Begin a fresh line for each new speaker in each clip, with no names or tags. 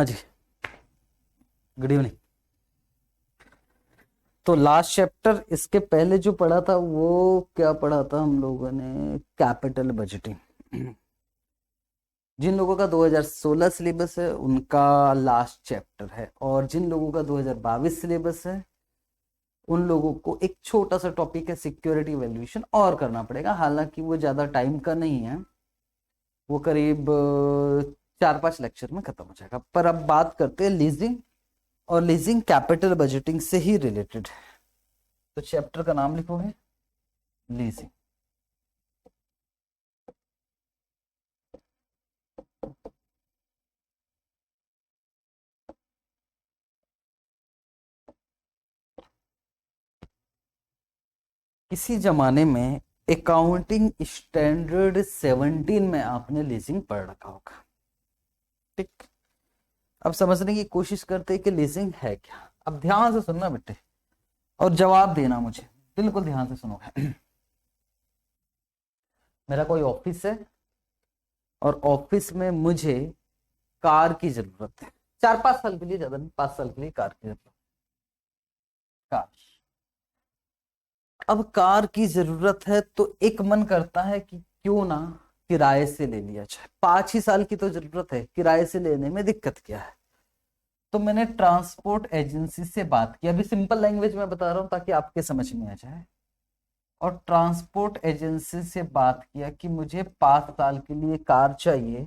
हाँ जी, good evening. तो last chapter इसके पहले जो पढ़ा था वो क्या पढ़ा था हम लोगों ने? Capital budgeting. जिन लोगों का 2016 सिलेबस है उनका लास्ट चैप्टर है, और जिन लोगों का 2022 सिलेबस है उन लोगों को एक छोटा सा टॉपिक है सिक्योरिटी वैल्यूएशन और करना पड़ेगा। हालांकि वो ज्यादा टाइम का नहीं है, वो करीब 4-5 लेक्चर में खत्म हो जाएगा। पर अब बात करते हैं लीजिंग, और लीजिंग कैपिटल बजटिंग से ही रिलेटेड है। तो चैप्टर का नाम लिखोगे लीजिंग। किसी जमाने में अकाउंटिंग स्टैंडर्ड 17 में आपने लीजिंग पढ़ रखा होगा, ठीक। अब समझने की कोशिश करते हैं कि लीजिंग है क्या। अब ध्यान से सुनना बेटे और जवाब देना मुझे, बिल्कुल ध्यान से सुनोगे। मेरा कोई ऑफिस है और ऑफिस में मुझे कार की जरूरत है। 4-5 साल के लिए, ज्यादा नहीं, 5 साल के लिए कार की जरूरत है। कार, अब कार की जरूरत है तो एक मन करता है कि क्यों ना किराए से ले लिया जाए। 5 ही साल की तो जरूरत है, किराए से लेने में दिक्कत क्या है। तो मैंने ट्रांसपोर्ट एजेंसी से बात की, अभी सिंपल लैंग्वेज में बता रहा हूं ताकि आपके समझ में आ जाए। और ट्रांसपोर्ट एजेंसी से बात किया कि मुझे 5 साल के लिए कार चाहिए,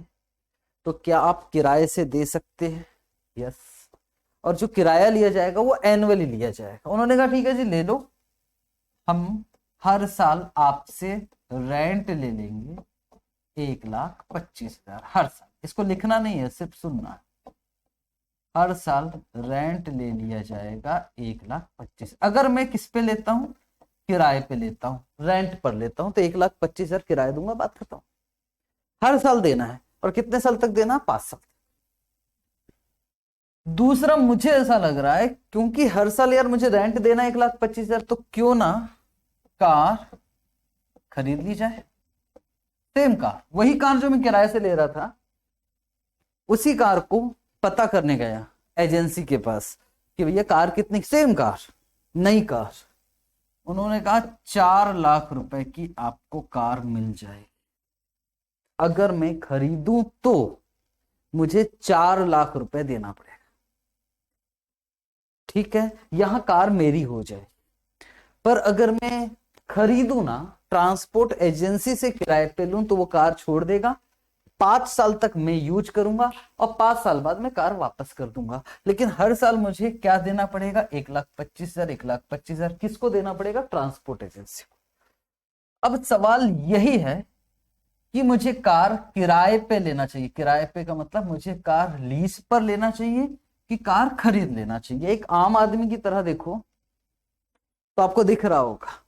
तो क्या आप किराए से दे सकते हैं? यस। और जो किराया लिया जाएगा वो एनुअली लिया जाएगा। उन्होंने कहा ठीक है जी, ले लो, हम हर साल आपसे रेंट ले लेंगे 1,25,000 हर साल। इसको लिखना नहीं है, सिर्फ सुनना है। हर साल रेंट ले लिया जाएगा 1,25,000। अगर मैं किस पे लेता हूं? किराए पे लेता हूं, रेंट पर लेता हूं, तो 1,25,000 किराया दूंगा, बात खत्म। हर साल देना है, और कितने साल तक देना? 5 साल। दूसरा, मुझे ऐसा लग रहा है क्योंकि हर साल यार मुझे रेंट देना 1,25,000, तो क्यों ना कार खरीद ली जाए। सेम कार, वही कार जो मैं किराए से ले रहा था, उसी कार को पता करने गया एजेंसी के पास कि भैया कार कितनी, सेम कार, नई कार। उन्होंने कहा 4 लाख रुपए की आपको कार मिल जाएगी। अगर मैं खरीदूं तो मुझे 4 लाख रुपए देना पड़ेगा, ठीक है, यहां कार मेरी हो जाए। पर अगर मैं खरीदूं ना, ट्रांसपोर्ट एजेंसी से किराए पे लूं, तो वो कार छोड़ देगा। 5 साल तक मैं यूज करूंगा और 5 साल बाद मैं कार वापस कर दूंगा। लेकिन हर साल मुझे क्या देना पड़ेगा? 1,25,000, 1,25,000 किसको देना पड़ेगा? ट्रांसपोर्ट एजेंसी को। अब सवाल यही है कि मुझे कार किराए पे लेना चाहिए। किराए पे का मतलब मुझे कार लीज पर लेना चाहिए कि कार खरीद लेना चाहिए। एक आम आदमी की तरह देखो तो आपको दिख रहा होगा,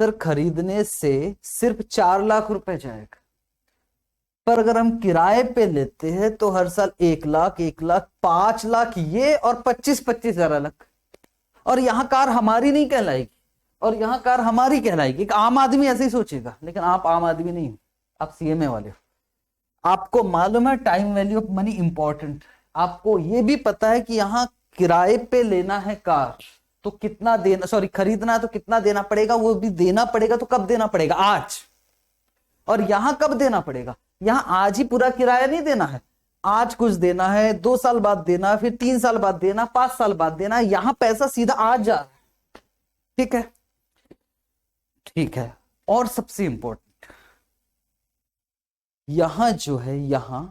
सर खरीदने से सिर्फ 4 लाख रुपए जाएगा, पर अगर हम किराए पे लेते हैं तो हर साल 1 लाख, 1 लाख, 5 लाख ये, और 25,000 अलग। और यहां कार हमारी नहीं कहलाएगी, और यहां कार हमारी कहलाएगी। एक आम आदमी ऐसे ही सोचेगा, लेकिन आप आम आदमी नहीं हो, आप सीएमए वाले हो। आपको मालूम है time value of money important. आपको ये भी पता है कि यहां किराए पे लेना है कार तो कितना देना, सॉरी खरीदना है तो कितना देना पड़ेगा, वो भी देना पड़ेगा। तो कब देना पड़ेगा? आज। और यहां कब देना पड़ेगा? यहां आज ही पूरा किराया नहीं देना है, आज कुछ देना है, 2 साल बाद देना, फिर 3 साल बाद देना, 5 साल बाद देना। यहां पैसा सीधा आज जा रहा है, ठीक है, ठीक है। और सबसे इंपॉर्टेंट, यहां जो है, यहां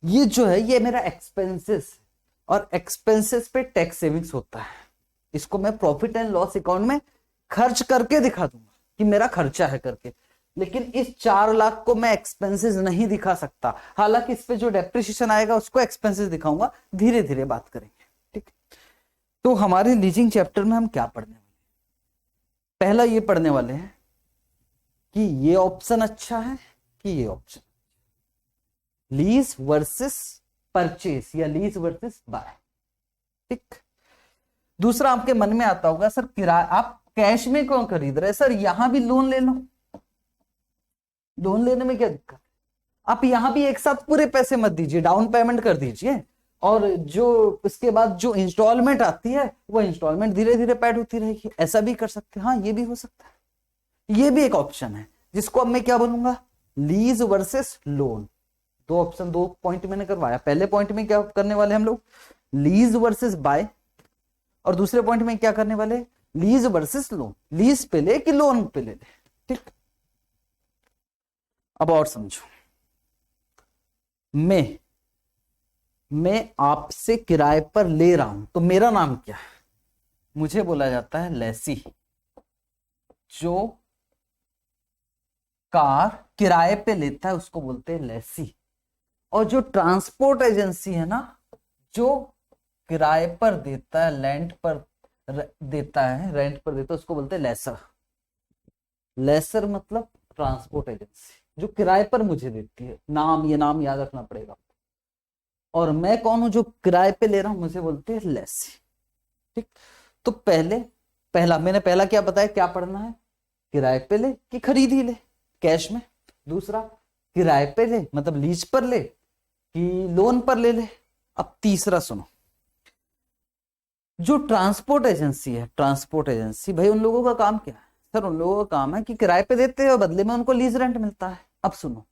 ये जो है ये मेरा एक्सपेंसेस, और एक्सपेंसेस पे टैक्स सेविंग्स होता है। इसको मैं प्रॉफिट एंड लॉस अकाउंट में खर्च करके दिखा दूंगा कि मेरा खर्चा है करके। लेकिन इस 4 लाख को मैं एक्सपेंसेस नहीं दिखा सकता। हालांकि इस पे जो डेप्रिसिएशन आएगा उसको एक्सपेंसेस दिखाऊंगा, धीरे धीरे बात करेंगे, ठीक। तो हमारे लीजिंग चैप्टर में हम क्या पढ़ने वाले? पहला ये पढ़ने वाले हैं कि ये ऑप्शन अच्छा है कि ये ऑप्शन, लीज वर्सेस परचेस या लीज वर्सेस बाय, ठीक। दूसरा आपके मन में आता होगा, सर किराया आप कैश में क्यों खरीद रहे हैं? सर यहां भी लोन ले लो, लोन लेने में क्या दिक्कत? आप यहां भी एक साथ पूरे पैसे मत दीजिए, डाउन पेमेंट कर दीजिए, और जो इसके बाद जो इंस्टॉलमेंट आती है वो इंस्टॉलमेंट धीरे धीरे पेड होती रहेगी। ऐसा भी कर सकते हैं, हाँ ये भी हो सकता है। ये भी एक ऑप्शन है जिसको अब मैं क्या बोलूंगा, लीज वर्सेस लोन। दो ऑप्शन, दो पॉइंट मैंने करवाया। पहले पॉइंट में क्या करने वाले हम लोग, लीज वर्सेस बाय, और दूसरे पॉइंट में क्या करने वाले, लीज वर्सेस लोन। लीज पे ले कि लोन पे ले, ठीक। अब और समझो, मैं आपसे किराए पर ले रहा हूं तो मेरा नाम क्या है, मुझे बोला जाता है लेसी। जो कार किराए पे लेता है उसको बोलते हैं लेसी। और जो ट्रांसपोर्ट एजेंसी है ना, जो किराए पर देता है, लैंड पर देता है, रेंट पर देता है, उसको बोलते हैं लेसर। लेसर मतलब ट्रांसपोर्ट एजेंसी जो किराए पर मुझे देती है। नाम, ये नाम याद रखना पड़ेगा। और मैं कौन हूं जो किराए पे ले रहा हूं, मुझे बोलते हैं लेसी, ठीक। तो पहला क्या बताया, क्या पढ़ना है, किराए पे ले कि खरीद ही ले कैश में। दूसरा, किराए पे ले मतलब लीज पर ले कि लोन पर ले ले। अब तीसरा सुनो, जो ट्रांसपोर्ट एजेंसी है, ट्रांसपोर्ट एजेंसी भाई उन लोगों का काम क्या है, सर उन लोगों का काम है कि किराए पे देते हैं और बदले में उनको लीज रेंट मिलता है। अब सुनो,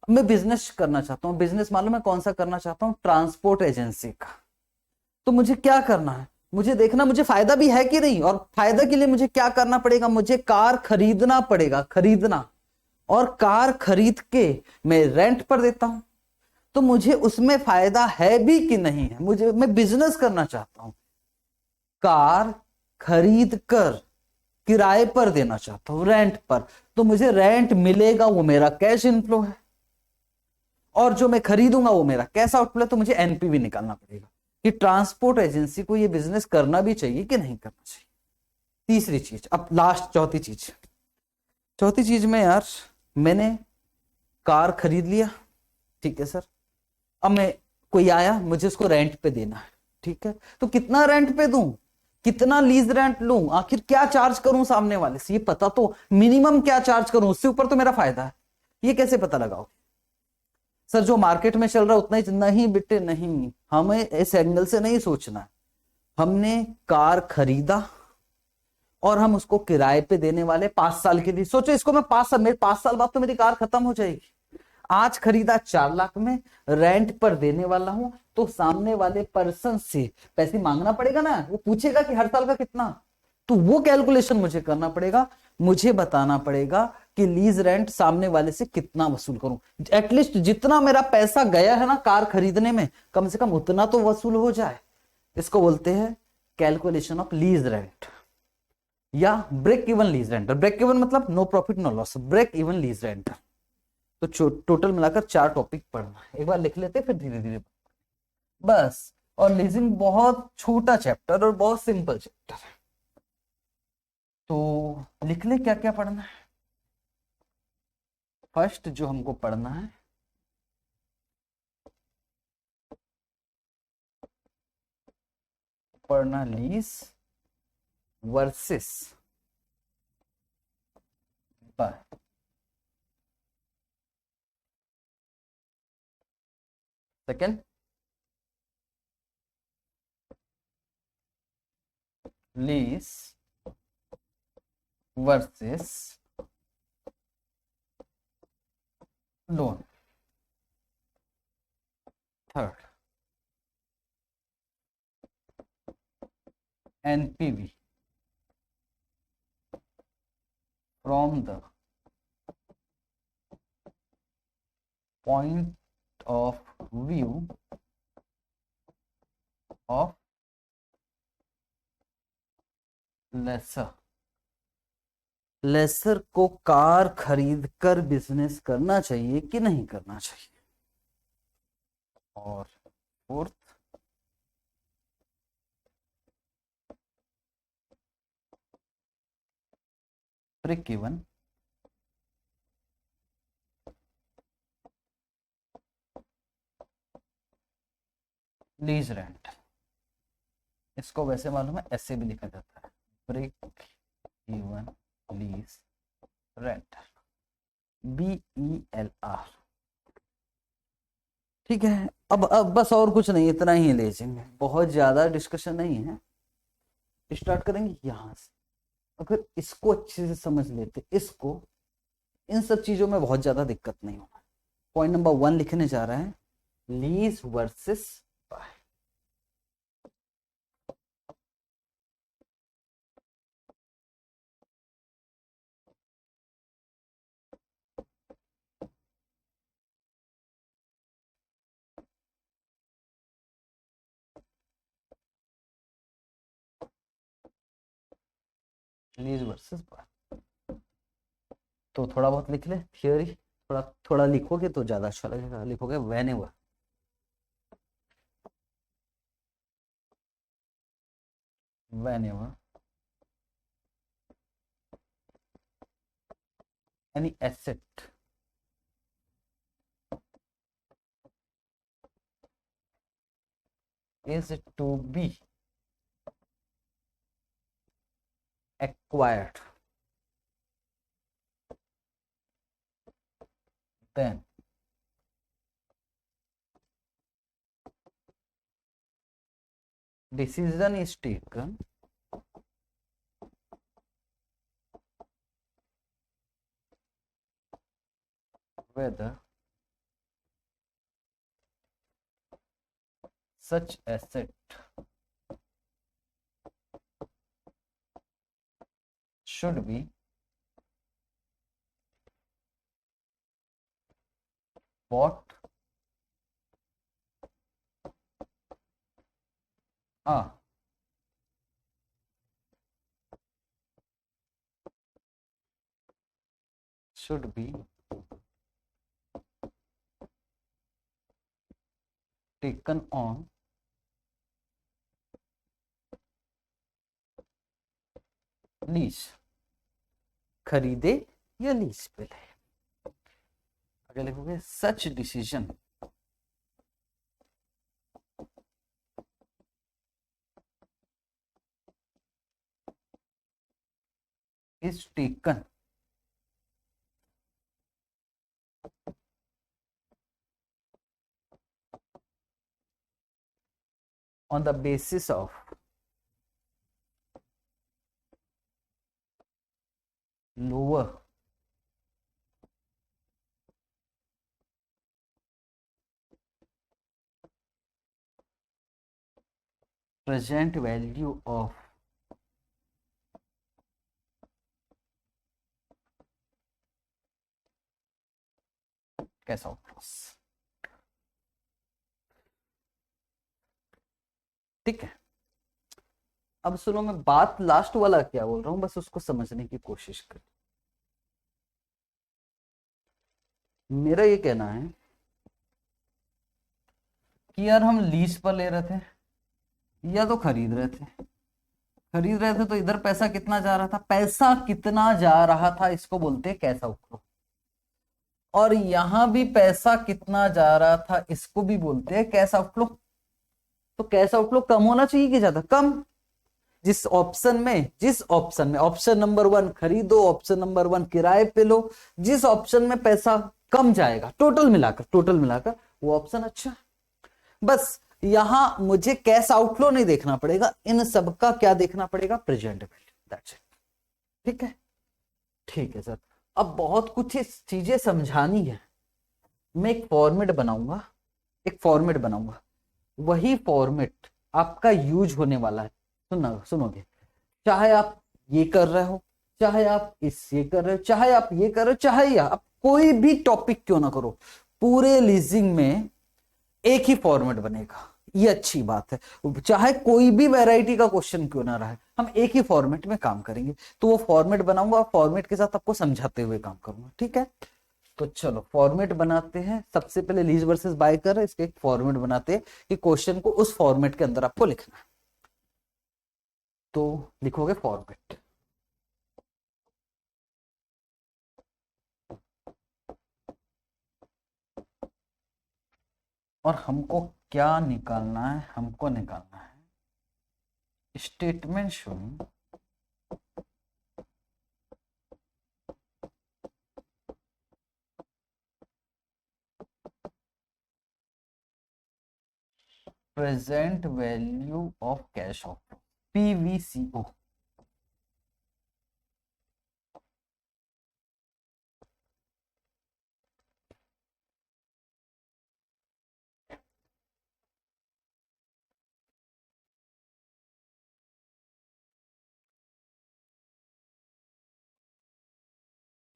मैं बिजनेस करना चाहता हूं, बिजनेस मालूम है कौन सा करना चाहता हूं, ट्रांसपोर्ट एजेंसी का। तो मुझे क्या करना है, मुझे देखना मुझे फायदा भी है कि नहीं, और फायदा के लिए मुझे क्या करना पड़ेगा, मुझे कार खरीदना पड़ेगा, खरीदना। और कार खरीद के मैं रेंट पर देता हूं, तो मुझे उसमें फायदा है भी कि नहीं है, मैं बिजनेस करना चाहता हूं, कार खरीद कर किराए पर देना चाहता हूं, रेंट पर। तो मुझे रेंट मिलेगा, वो मेरा कैश इनफ्लो है, और जो मैं खरीदूंगा वो मेरा कैश आउटफ्लो है। तो मुझे एनपीवी निकालना पड़ेगा कि ट्रांसपोर्ट एजेंसी को ये बिजनेस करना भी चाहिए कि नहीं करना चाहिए। तीसरी चीज, अब लास्ट चौथी चीज में यार, मैंने कार खरीद लिया, ठीक है सर। अब मैं, कोई आया मुझे उसको रेंट पे देना है, ठीक है। तो कितना रेंट पे दूं, कितना लीज रेंट लूं, आखिर क्या चार्ज करूं सामने वाले से, ये पता तो, मिनिमम क्या चार्ज करूं, उससे ऊपर तो मेरा फायदा है। ये कैसे पता लगाओ, सर जो मार्केट में चल रहा है उतना ही। नहीं बेटे नहीं, हमें इस एंगल से नहीं सोचना है। हमने कार खरीदा और हम उसको किराए पे देने वाले 5 साल के लिए। सोचो इसको मैं 5 साल, मेरे 5 साल बाद तो मेरी कार खत्म हो जाएगी। आज खरीदा 4 लाख में, रेंट पर देने वाला हूं, तो सामने वाले पर्सन से पैसे मांगना पड़ेगा ना, वो पूछेगा कि हर साल का कितना। तो वो कैलकुलेशन मुझे करना पड़ेगा, मुझे बताना पड़ेगा कि लीज रेंट सामने वाले से कितना वसूल करूं। एटलीस्ट जितना मेरा पैसा गया है ना कार खरीदने में, कम से कम उतना तो वसूल हो जाए। इसको बोलते हैं कैलकुलेशन ऑफ लीज रेंट या break even lease rent. Break even मतलब no profit no loss, break even lease rent. तो टोटल मिलाकर 4 टॉपिक पढ़ना है, एक बार लिख लेते फिर धीरे धीरे बस। और लीजिंग बहुत छोटा चैप्टर और बहुत सिंपल चैप्टर है, तो लिख ले क्या क्या पढ़ना है। फर्स्ट जो हमको पढ़ना है, पढ़ना lease versus buy. Second, lease versus loan. Third, NPV from the point of view of lessor. Lessor को कार खरीद कर बिजनेस करना चाहिए कि नहीं करना चाहिए। और fourth, break even lease rent. इसको वैसे मालूम है ऐसे भी लिखा जाता है, break even lease rent, BELR, ठीक है, अब बस और कुछ नहीं, इतना ही ले जाएंगे, बहुत ज्यादा डिस्कशन नहीं है। स्टार्ट करेंगे यहां से। अगर इसको अच्छे से समझ लेते, इसको, इन सब चीजों में बहुत ज्यादा दिक्कत नहीं होगा। पॉइंट नंबर 1 लिखने जा रहा है, lease versus buy. Lease versus buy, तो थोड़ा बहुत लिख ले थियोरी, थोड़ा थोड़ा लिखोगे तो ज्यादा अच्छा लगेगा। लिखोगे whenever, whenever any asset is to be acquired, then decision is taken whether such asset should be bought should be taken on lease, खरीदे या लीज पे ले। आगे लिखोगे such decision is taken on the basis of lower present value of cash outflows। ठीक है, अब सुनो, मैं बात लास्ट वाला क्या बोल रहा हूं, बस उसको समझने की कोशिश कर। मेरा ये कहना है कि यार हम लीज पर ले रहे थे या तो खरीद रहे थे, खरीद रहे थे तो इधर पैसा कितना जा रहा था, पैसा कितना जा रहा था इसको बोलते हैं कैश आउटफ्लो, और यहां भी पैसा कितना जा रहा था इसको भी बोलते हैं कैश आउटफ्लो। तो कैश आउटफ्लो कम होना चाहिए कि ज्यादा? कम। जिस ऑप्शन में ऑप्शन नंबर 1 खरीदो, ऑप्शन नंबर 1 किराए पे लो, जिस ऑप्शन में पैसा कम जाएगा टोटल मिलाकर वो ऑप्शन अच्छा। बस यहां मुझे कैश आउटफ्लो नहीं देखना पड़ेगा, इन सबका क्या देखना पड़ेगा, प्रेजेंट वैल्यू, दैट्स इट। ठीक है, ठीक है सर। अब बहुत कुछ चीजें समझानी है, मैं एक फॉर्मेट बनाऊंगा, वही फॉर्मेट आपका यूज होने वाला है। सुनोगे, चाहे आप ये कर रहे हो, चाहे आप ये कर रहे हो, चाहे आप ये कर रहे हो, चाहे आप कोई भी टॉपिक क्यों ना करो, पूरे लीजिंग में एक ही फॉर्मेट बनेगा। ये अच्छी बात है, चाहे कोई भी वैरायटी का क्वेश्चन क्यों ना रहे, हम एक ही फॉर्मेट में काम करेंगे। तो वो फॉर्मेट बनाऊंगा, फॉर्मेट के साथ आपको समझाते हुए काम करूंगा। ठीक है, तो चलो फॉर्मेट बनाते हैं। सबसे पहले लीज वर्सेस बाय कर, इसके एक फॉर्मेट बनाते हैं कि क्वेश्चन को उस फॉर्मेट के अंदर आपको लिखना है। तो लिखोगे फॉर्मेट, और हमको क्या निकालना है, हमको निकालना है statement showing present value of cash outflow, PVCO.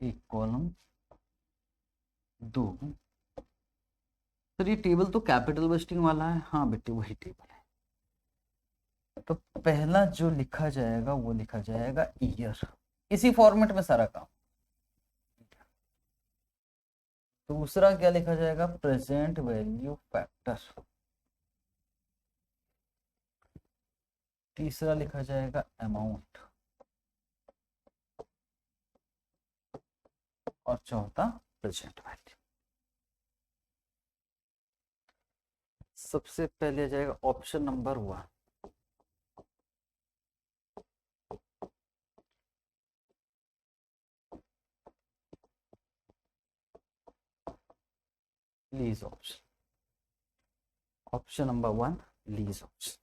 एक कॉलम दो। सर ये टेबल तो कैपिटल बजटिंग वाला है। हाँ बेटे वही टेबल है। तो पहला जो लिखा जाएगा वो लिखा जाएगा ईयर, इसी फॉर्मेट में सारा काम। दूसरा क्या लिखा जाएगा, प्रेजेंट वैल्यू फैक्टर। तीसरा लिखा जाएगा अमाउंट, और चौथा प्रेजेंट वैल्यू। सबसे पहले आ जाएगा option number 1, lease option. Option number 1 lease option.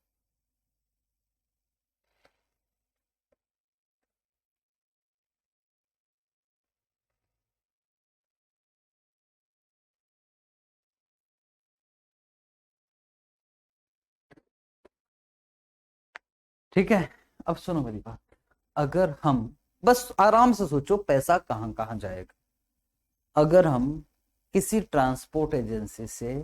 ठीक है, अब सुनो मेरी बात। अगर हम बस आराम से सोचो पैसा कहां कहां जाएगा। अगर हम किसी ट्रांसपोर्ट एजेंसी से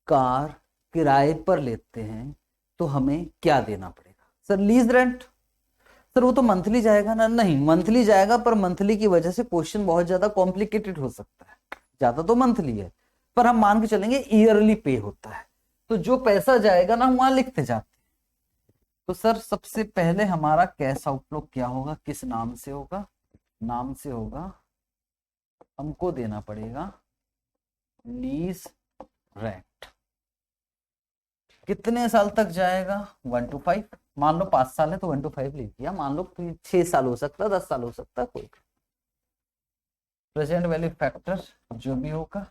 कार किराए पर लेते हैं तो हमें क्या देना पड़ेगा? Sir lease rent. सर वो तो मंथली जाएगा ना। नहीं मंथली जाएगा, पर मंथली की वजह से क्वेश्चन बहुत ज्यादा कॉम्प्लिकेटेड हो सकता है। ज्यादा तो मंथली है, पर हम मान के चलेंगे ईयरली पे होता है। तो जो पैसा जाएगा ना वहां लिखते जाते। तो सर सबसे पहले हमारा कैश आउटफ्लो क्या होगा, किस नाम से होगा? नाम से होगा, हमको देना पड़ेगा लीज रेंट। कितने साल तक जाएगा? 1 to 5। मान लो 5 साल है तो 1 to 5 लिख दिया। मान लो 6 साल हो सकता है, 10 साल हो सकता है, कोई। प्रेजेंट वैल्यू फैक्टर जो भी होगा,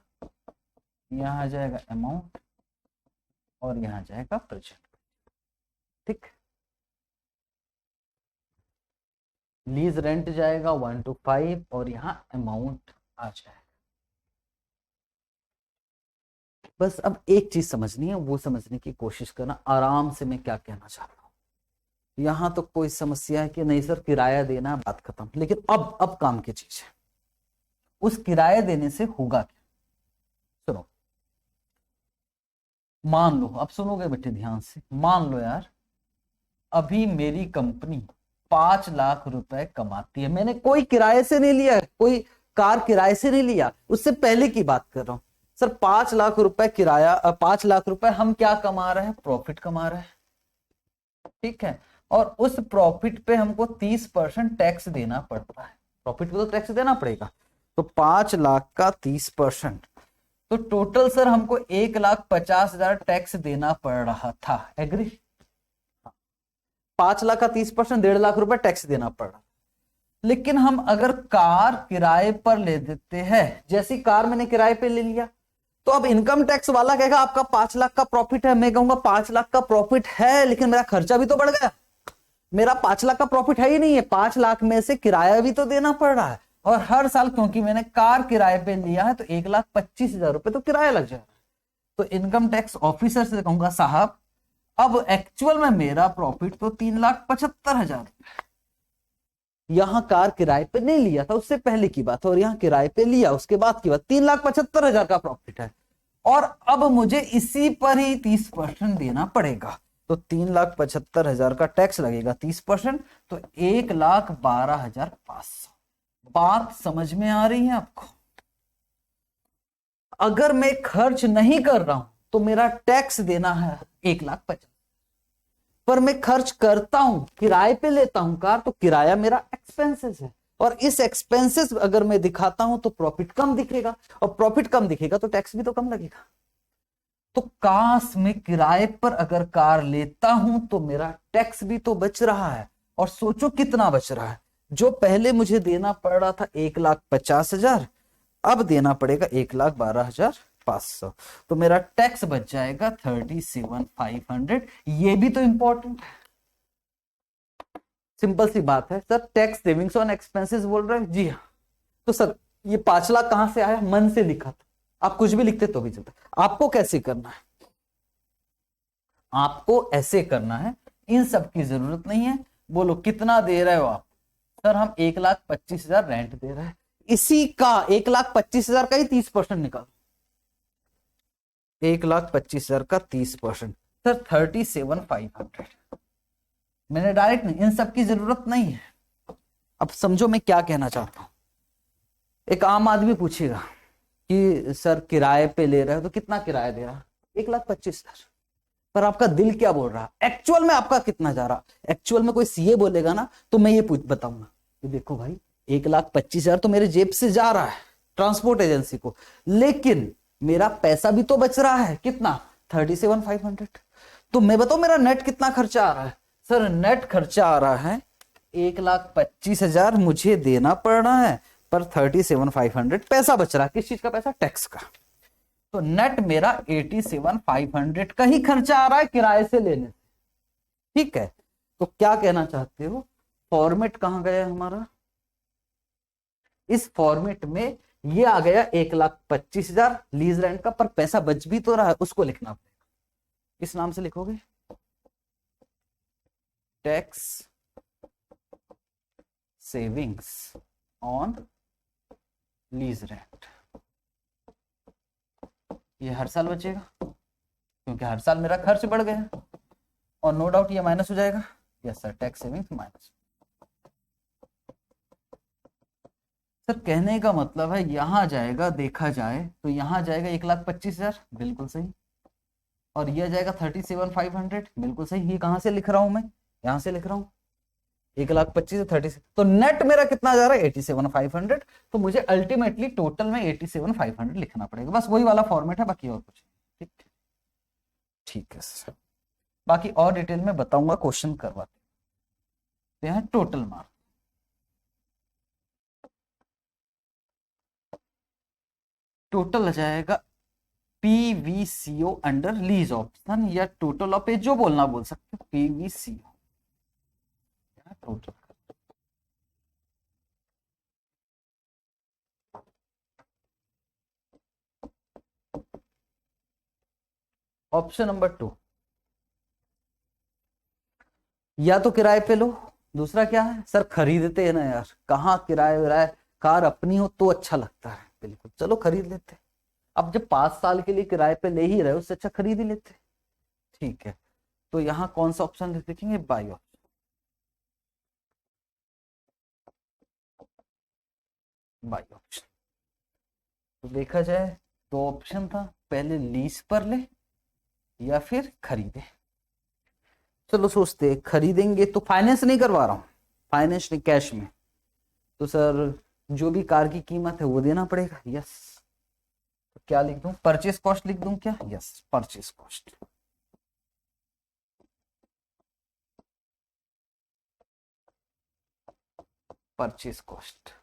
यहाँ आ जाएगा अमाउंट और यहाँ जाएगा प्रेजेंट। ठीक, लीज रेंट जाएगा 1 to 5 और यहाँ अमाउंट आ जाएगा। बस अब एक चीज समझनी है, वो समझने की कोशिश करना आराम से मैं क्या कहना चाह रहा हूं। यहां तो कोई समस्या है कि नहीं सर किराया देना, बात खत्म। लेकिन अब काम की चीज है, उस किराया देने से होगा क्या? सुनो, मान लो, अब सुनोगे बेटे ध्यान से। मान लो यार अभी मेरी कंपनी 5 लाख रुपए कमाती है। मैंने कोई किराए से नहीं लिया, कोई कार किराए से नहीं लिया, उससे पहले की बात कर रहा हूं। सर 5 लाख रुपए किराया, 5 लाख रुपए हम क्या कमा रहे हैं? प्रॉफिट कमा रहे हैं। ठीक है, और उस प्रॉफिट पे हमको 30% टैक्स देना पड़ता है। प्रॉफिट पे तो टैक्स देना पड़ेगा। तो 5 लाख का 30%, तो टोटल सर हमको 1,50,000 टैक्स देना पड़ रहा था। एग्री? 5 लाख का 30%, 1.5 लाख रुपए टैक्स देना पड़ रहा। लेकिन हम अगर कार किराए पर ले देते हैं, जैसी कार मैंने किराए पे ले लिया, तो अब इनकम टैक्स वाला कहेगा आपका 5 लाख का प्रॉफिट है। मैं कहूंगा 5 लाख का प्रॉफिट है, लेकिन मेरा खर्चा भी तो बढ़ गया। मेरा 5 लाख का प्रॉफिट है ही नहीं है, 5 लाख में से किराया भी तो देना पड़ रहा है। और हर साल क्योंकि मैंने कार किराए पे लिया है तो 1,25,000 रुपए तो किराया लग जाएगा। तो इनकम टैक्स ऑफिसर से कहूंगा साहब अब एक्चुअल में मेरा प्रॉफिट तो 3,75,000। यहां कार किराए पे नहीं लिया था, उससे पहले की बात है, और यहां किराए पे लिया उसके बाद की बात। 3,75,000 का प्रॉफिट है, और अब मुझे इसी पर ही 30% देना पड़ेगा। तो 3,75,000 का टैक्स लगेगा 30%, तो 1,12,500। बात समझ में आ रही है आपको? अगर मैं खर्च नहीं कर रहा हूं तो मेरा टैक्स देना है 1,50,000, पर मैं खर्च करता हूं, किराए पे लेता हूं कार, तो किराया मेरा एक्सपेंसेस है, और इस एक्सपेंसेस अगर मैं दिखाता हूं तो प्रॉफिट कम दिखेगा, और प्रॉफिट कम दिखेगा तो टैक्स भी तो कम लगेगा। तो काश मैं किराए पर अगर कार लेता हूं तो मेरा टैक्स भी तो बच रहा है। और सोचो कितना बच रहा है। जो पहले मुझे देना पड़ रहा था 1,50,000, अब देना पड़ेगा 1,12,500। 500, तो मेरा टैक्स बच जाएगा 37,500। ये भी तो इंपॉर्टेंट है, सिंपल सी बात है sir. Tax savings on expenses बोल रहे हैं, जी हाँ। तो सर ये 5 लाख कहां से आया? मन से लिखा था, आप कुछ भी लिखते तो भी चलता। आपको कैसे करना है? आपको ऐसे करना है, इन सब की जरूरत नहीं है। बोलो कितना दे रहे हो आप? सर हम 1,25,000 रेंट दे रहे हैं, इसी का 1,25,000 का ही 30% निकालो। 1,25,000 का 30%, सर 37,500। मैंने डायरेक्ट नहीं, इन सब की जरूरत नहीं है। अब समझो मैं क्या कहना चाहता हूं। एक आम आदमी पूछेगा कि सर किराए पे ले रहे हो तो कितना किराया दे रहा? 1,25,000। पर आपका दिल क्या बोल रहा है? एक्चुअल में आपका कितना जा रहा? एक्चुअल में कोई सीए बोलेगा ना तो मैं ये बताऊंगा कि देखो भाई 1,25,000 तो मेरे जेब से जा रहा है ट्रांसपोर्ट एजेंसी को, लेकिन मेरा पैसा भी तो बच रहा है। कितना? 37,500। तो मैं बताऊं मेरा नेट कितना खर्चा आ रहा है? सर नेट खर्चा आ रहा है 1,25,000 मुझे देना पड़ रहा है, पर 37,500 पैसा बच रहा है। किस चीज का पैसा? टैक्स का। तो नेट मेरा 87,500 का ही खर्चा आ रहा है किराए से लेने से। ठीक है, तो क्या कहना चाहते हो? फॉर्मेट कहां गया हमारा? इस फॉर्मेट में ये आ गया 1,25,000 लीज रेंट का, पर पैसा बच भी तो रहा है, उसको लिखना पड़ेगा। किस नाम से लिखोगे? Tax savings on lease rent. ये हर साल बचेगा क्योंकि हर साल मेरा खर्च बढ़ गया, और नो डाउट ये माइनस हो जाएगा। Yes sir, tax savings minus. Sir कहने का मतलब है यहां जाएगा, देखा जाए तो यहां जाएगा 1,25,000, बिल्कुल सही, और यह जाएगा 37,500, बिल्कुल सही। ये कहां से लिख रहा हूं मैं? यहां से लिख रहा हूं 1,25,000 36, तो नेट मेरा कितना जा रहा है? 87,500। तो मुझे अल्टीमेटली टोटल में 87,500 लिखना पड़ेगा। बस वही वाला फॉर्मेट है, बाकी और कुछ नहीं। ठीक, ठीक है सर। बाकी और डिटेल में बताऊंगा, क्वेश्चन करवाते हैं। टोटल मार्क टोटल आ जाएगा पीवीसीओ अंडर लीज ऑप्शन, या टोटल ऑफ, जो बोलना बोल सकते हो, पीवीसीओ टोटल। ऑप्शन नंबर 2, या तो किराए पे लो, दूसरा क्या है सर? खरीदते हैं ना यार, कहाँ किराए विराए, कार अपनी हो तो अच्छा लगता है, बिल्कुल चलो खरीद लेते। अब जब 5 साल के लिए किराए पे ले ही रहे हो, उससे अच्छा खरीद ही लेते। ठीक है, तो यहाँ कौन सा ऑप्शन लिखेंगे? By option. By option. तो देखा जाए दो ऑप्शन था, पहले लीज पर ले या फिर खरीदे। चलो सोचते, खरीदेंगे तो फाइनेंस नहीं करवा रहा हूं, फाइनेंस नहीं, कैश में। तो सर जो भी कार की कीमत है वो देना पड़ेगा। यस, तो क्या लिख दूं? परचेस कॉस्ट लिख दूं क्या? Yes, purchase cost. Purchase cost.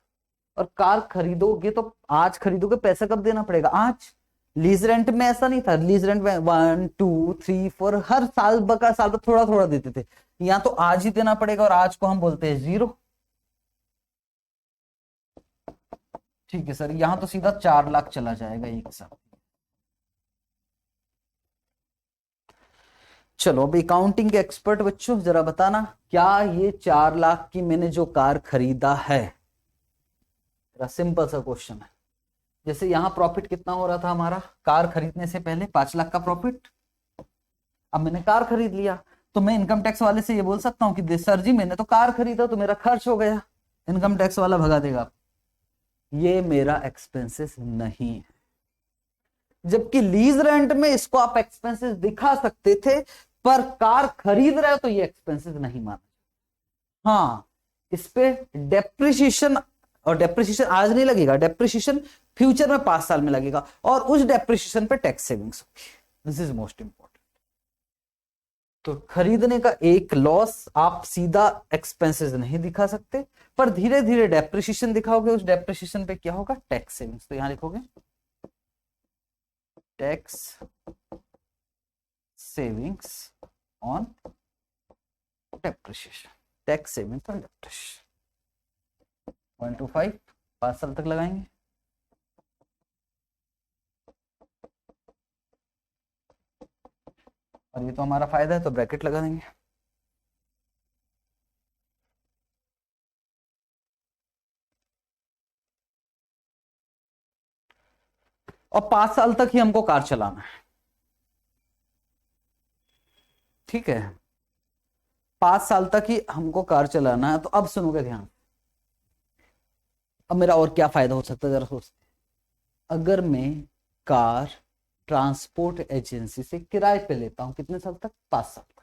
और कार खरीदोगे तो आज खरीदोगे, पैसा कब देना पड़ेगा? आज। लीज रेंट में ऐसा नहीं था, लीज रेंट में 1 2 3 4 हर साल बका साल पर थोड़ा थोड़ा देते थे। यहाँ तो आज ही देना पड़ेगा, और आज को हम बोलते हैं 0। ठीक है सर, यहां तो सीधा 4 लाख चला जाएगा एक साथ। चलो अब अकाउंटिंग के एक्सपर्ट बच्चों जरा बताना, क्या ये 4 लाख की मैंने जो कार खरीदा है, सिंपल सा क्वेश्चन है। जैसे यहां प्रॉफिट कितना हो रहा था हमारा कार खरीदने से पहले? 5 लाख का प्रॉफिट। अब मैंने कार खरीद लिया, तो मैं इनकम टैक्स वाले से ये बोल सकता हूं कि सर जी मैंने तो कार खरीदा तो मेरा खर्च हो गया, इनकम टैक्स वाला भगा देगा। ये मेरा एक्सपेंसेस नहीं है। जबकि लीज रेंट में इसको आप एक्सपेंसेस दिखा सकते थे, पर कार खरीद रहे हो तो ये एक्सपेंसेस नहीं माना। हाँ, इस पे डेप्रिसिएशन, और डेप्रिसिएशन आज नहीं लगेगा, डेप्रिसिएशन फ्यूचर में 5 साल में लगेगा, और उस डेप्रिसिएशन पे टैक्स सेविंग्स होगी। This is most important. तो खरीदने का एक लॉस आप सीधा एक्सपेंसेस नहीं दिखा सकते, पर धीरे धीरे डेप्रिसिएशन दिखाओगे, उस डेप्रिसिएशन पे क्या होगा? Tax savings. तो यहां लिखोगे tax savings on depreciation, tax savings on depreciation 1 to 5, 5 साल तक लगाएंगे। और ये तो हमारा फायदा है तो ब्रैकेट लगा देंगे। और 5 साल तक ही हमको कार चलाना है, ठीक है, 5 साल तक ही हमको कार चलाना है। तो अब सुनोगे ध्यान, अब मेरा और क्या फायदा हो सकता है जरा सोचते। अगर मैं कार ट्रांसपोर्ट एजेंसी से किराए पे लेता हूं, कितने साल तक? 5 साल तक।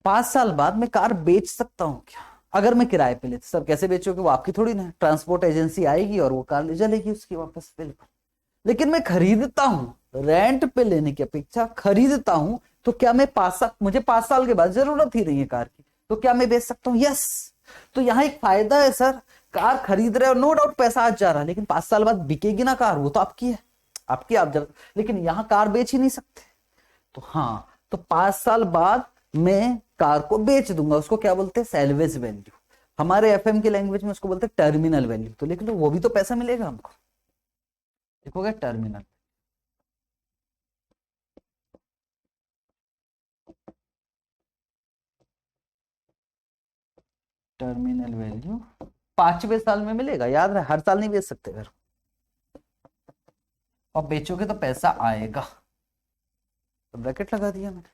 5 साल बाद मैं कार बेच सकता हूं क्या? अगर मैं किराए पे लेता, सर कैसे बेचोगे? वो आपकी थोड़ी ना, ट्रांसपोर्ट एजेंसी आएगी और वो कार ले चलेगी उसकी वापस, बिल्कुल। लेकिन मैं खरीदता हूं, रेंट पे लेने की अपेक्षा खरीदता हूं, तो क्या मैं 5 साल, मुझे 5 साल के बाद जरूरत ही नहीं है कार की, तो क्या मैं बेच सकता हूं? यस। तो यहाँ एक फायदा है सर, कार खरीद रहे हो, नो डाउट पैसा आज जा रहा है, लेकिन 5 साल बाद बिकेगी ना कार, वो तो आपकी है, आपकी आप जब, लेकिन यहाँ कार बेच ही नहीं सकते। तो हाँ, तो 5 साल बाद मैं कार को बेच दूंगा, उसको क्या बोलते हैं? Salvage value. हमारे एफएम की लैंग्वेज में उसको बोलते हैं टर्मिनल वैल्यू। तो लिख लो, वो भी तो पैसा मिलेगा हमको, लिखोगे टर्मिनल। टर्मिनल वैल्यू 5वें साल में मिलेगा, याद रहे, हर साल नहीं बेच सकते घर, और बेचोगे तो पैसा आएगा। तो ब्रैकेट लगा दिया मैंने।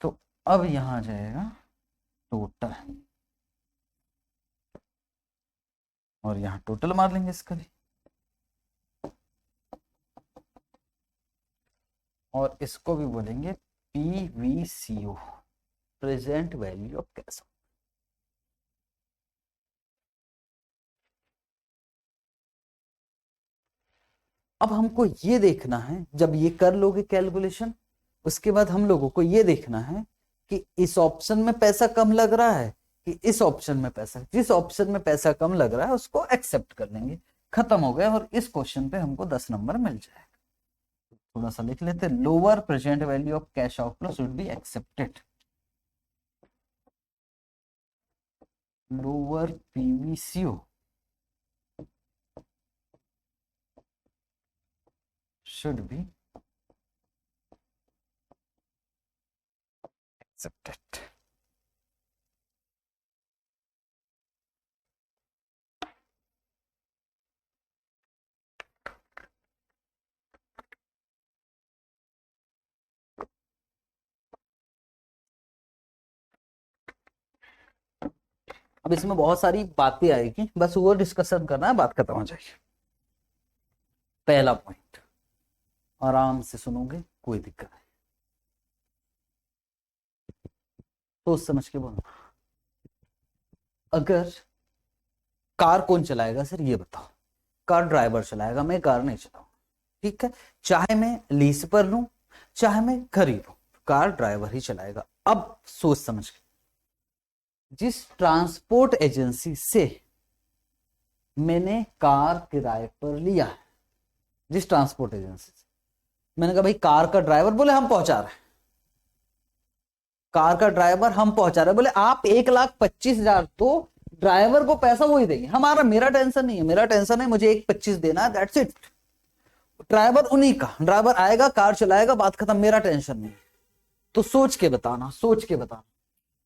तो अब यहां जाएगा टोटल, और यहां टोटल मार लेंगे इसका भी, और इसको भी बोलेंगे PVCO, present value of cash. अब हमको ये देखना है, जब ये कर लोगे कैलकुलेशन, उसके बाद हम लोगों को ये देखना है कि इस ऑप्शन में पैसा कम लग रहा है कि इस ऑप्शन में पैसा, जिस ऑप्शन में पैसा कम लग रहा है उसको एक्सेप्ट कर लेंगे, खत्म हो गया। और इस क्वेश्चन पे हमको 10 नंबर मिल जाएगा। थोड़ा सा लिख लेते, lower present value of cash outflow should be accepted, lower PVCO should be accepted। अब इसमें बहुत सारी बातें आएगी, बस वो डिस्कशन करना है, बात खत्म हो जाएगी। पहला पॉइंट, आराम से सुनोगे, कोई दिक्कत नहीं, सोच समझ के बोलो। अगर कार कौन चलाएगा सर, ये बताओ। कार ड्राइवर चलाएगा, मैं कार नहीं चलाऊंगा, ठीक है, चाहे मैं लीज पर लूं चाहे मैं खरीदूं, कार ड्राइवर ही चलाएगा। अब सोच समझ के, जिस ट्रांसपोर्ट एजेंसी से मैंने कार किराए पर लिया है, जिस ट्रांसपोर्ट एजेंसी से मैंने कहा भाई कार का ड्राइवर, बोले हम पहुंचा रहे हैं, कार का ड्राइवर हम पहुंचा रहे, बोले आप 1,25,000, तो ड्राइवर को पैसा वही देंगे, हमारा, मेरा टेंशन नहीं है, मेरा टेंशन है मुझे 1,25,000 देना है, दैट्स इट। ड्राइवर उन्हीं का, ड्राइवर आएगा कार चलाएगा, बात खत्म, मेरा टेंशन नहीं। तो सोच के बताना, सोच के बताना,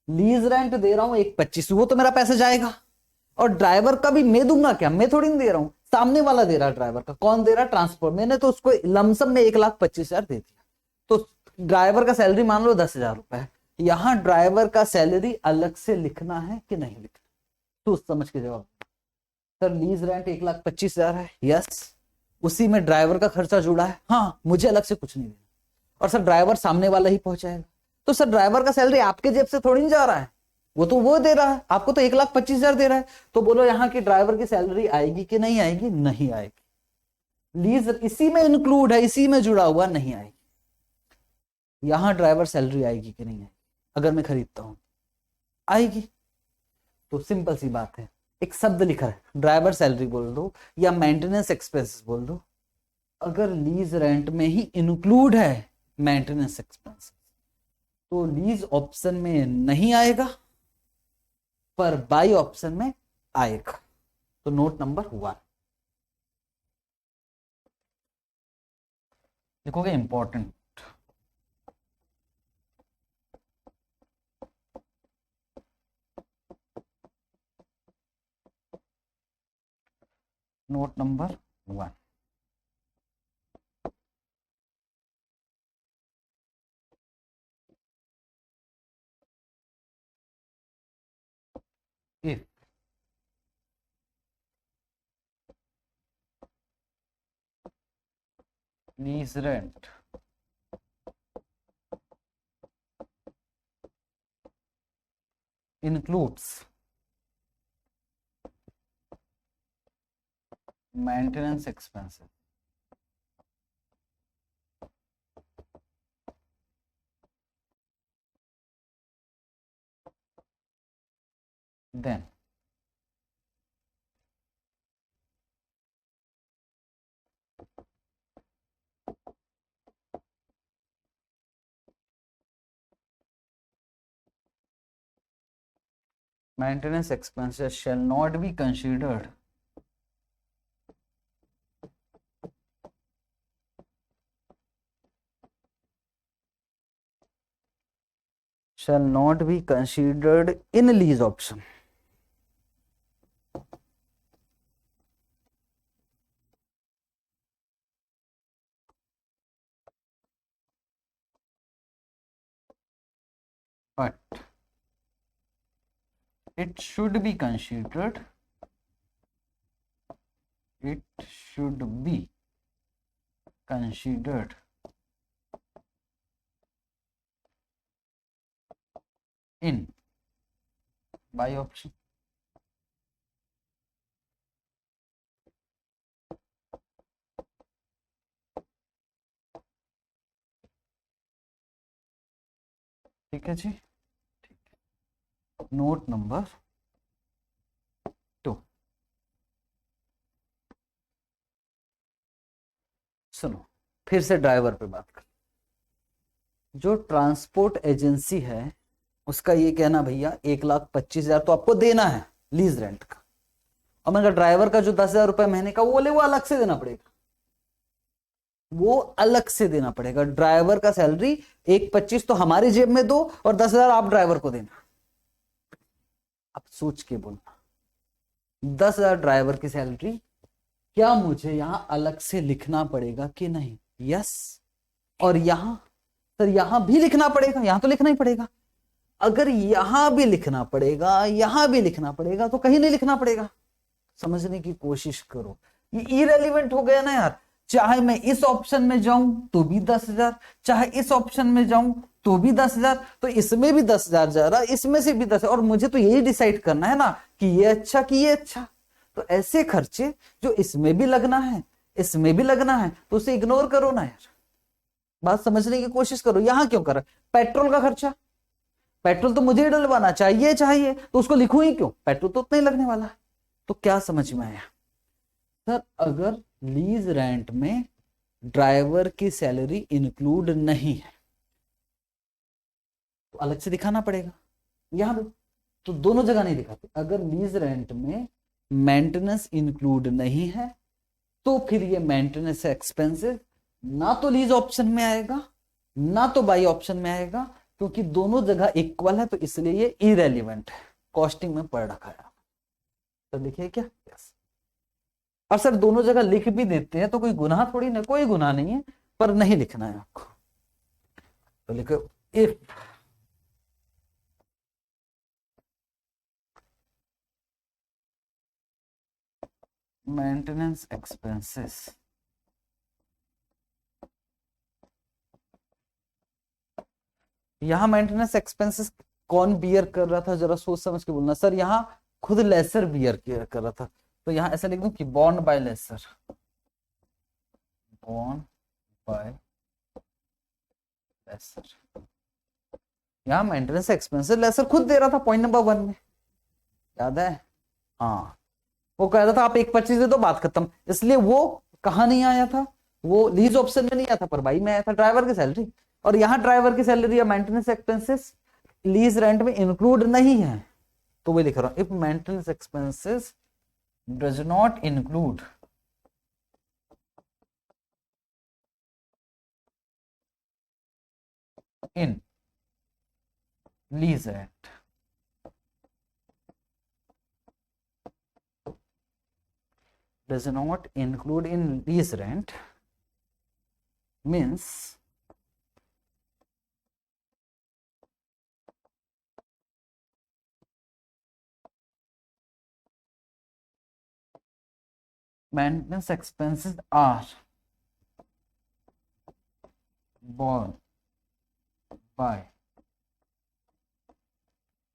लीज रेंट दे रहा हूं 1,25,000, वो तो मेरा पैसा जाएगा, और ड्राइवर का भी मैं दूंगा क्या? मैं थोड़ी नहीं दे रहा हूं, सामने वाला दे रहा है ड्राइवर का। कौन दे रहा है? ट्रांसपोर्ट। मैंने तो उसको लमसम में 1,25,000 दे दिया, तो ड्राइवर का सैलरी मान लो 10,000 रुपए। यहां ड्राइवर का सैलरी अलग से लिखना है कि नहीं लिखना? तो समझ के जवाब। सर लीज रेंट 1,25,000 है, यस, उसी में ड्राइवर का खर्चा जुड़ा है, हाँ, मुझे अलग से कुछ नहीं देना। और सर ड्राइवर सामने वाला ही पहुंचाएगा, तो सर ड्राइवर का सैलरी आपके जेब से थोड़ी नहीं जा रहा है, वो तो वो दे रहा है, आपको तो 1,25,000 दे रहा है। तो बोलो यहाँ की ड्राइवर की सैलरी आएगी कि नहीं आएगी? नहीं आएगी। लीज इसी में इंक्लूड है, इसी में जुड़ा हुआ, नहीं आएगी। यहां ड्राइवर सैलरी आएगी कि नहीं आएगी? अगर मैं खरीदता हूं आएगी। तो सिंपल सी बात है, एक शब्द लिखा है, ड्राइवर सैलरी बोल दो या मेंटेनेंस एक्सपेंसेस बोल दो, अगर लीज रेंट में ही इंक्लूड है मेंटेनेंस एक्सपेंसेस तो लीज ऑप्शन में नहीं आएगा, पर बाई ऑप्शन में आएगा। तो नोट नंबर 1 लिखोगे, important. Note number 1, if lease rent includes maintenance expenses, then maintenance expenses shall not be considered in lease option. But it should be considered in by option. ठीक है जी, ठीक है। Note number 2, सुनो फिर से driver पे बात कर। जो ट्रांसपोर्ट एजेंसी है उसका ये कहना, भैया 1,25,000 तो आपको देना है लीज रेंट का, और मैंने कहा ड्राइवर का जो 10,000 रुपए महीने का वो बोले वो अलग से देना पड़ेगा, वो अलग से देना पड़ेगा। ड्राइवर का सैलरी 1,25,000 तो हमारी जेब में दो और 10,000 आप ड्राइवर को देना। अब सोच के बोलना, 10,000 ड्राइवर की सैलरी, क्या मुझे यहां अलग से लिखना पड़ेगा कि नहीं? यस। और यहां सर यहां भी लिखना पड़ेगा, यहां तो लिखना ही पड़ेगा। अगर यहां भी लिखना पड़ेगा, यहां भी लिखना पड़ेगा, तो कहीं नहीं लिखना पड़ेगा। समझने की कोशिश करो, ये इरेलीवेंट हो गया ना यार। चाहे मैं इस ऑप्शन में जाऊं तो भी 10,000, चाहे इस ऑप्शन में जाऊं तो भी 10,000, तो इसमें भी 10,000 जा रहा, इसमें से भी 10, और मुझे तो यही डिसाइड करना है ना कि ये अच्छा कि ये अच्छा। तो ऐसे खर्चे जो इसमें भी लगना है, इसमें भी लगना है, तो उसे इग्नोर करो ना यार। बात समझने की कोशिश करो। यहां क्यों कर रहा? पेट्रोल का खर्चा, पेट्रोल तो मुझे ही डलवाना चाहिए, तो उसको लिखूं ही क्यों? पेट्रोल तो उतना ही लगने वाला है। तो क्या समझ में आया सर? अगर लीज रेंट में ड्राइवर की सैलरी इंक्लूड नहीं है तो अलग से दिखाना पड़ेगा। यहां पे तो दोनों जगह नहीं दिखाते। अगर लीज रेंट में मेंटेनेंस इंक्लूड नहीं है तो फिर ये मेंटेनेंस एक्सपेंसेस ना तो लीज ऑप्शन में आएगा ना तो बाई ऑप्शन में आएगा, क्योंकि दोनों जगह इक्वल है, तो इसलिए ये इरेलीवेंट है। कॉस्टिंग में पढ़ रखा है, तो लिखिए क्या? यस। और सर दोनों जगह लिख भी देते हैं तो कोई गुनाह थोड़ी ना, कोई गुनाह नहीं है, पर नहीं लिखना है आपको। तो लिखो इफ मेंटेनेंस एक्सपेंसेस यहां मेंटेनेंस एक्सपेंसेस कौन बियर कर रहा था? जरा सोच समझ के बोलना। सर यहां खुद लेसर बियर कर रहा था, तो यहां ऐसा लिख दूं कि borne by lessor, borne by lessor. यहां मेंटेनेंस एक्सपेंसेस लेसर खुद दे रहा था पॉइंट नंबर 1 में, याद है? हाँ, वो कह रहा था आप 1,25 दे दो, बात खत्म। इसलिए वो कहाँ नहीं आया था, वो लीज ऑप्शन में नहीं आया था, पर भाई में आया था ड्राइवर की सैलरी। और यहाँ ड्राइवर की सैलरी या मेंटेनेंस एक्सपेंसेस लीज रेंट में इंक्लूड नहीं है, तो वो लिख रहा हूं, if maintenance expenses does not include in lease rent, does not include in lease rent means maintenance expenses are borne by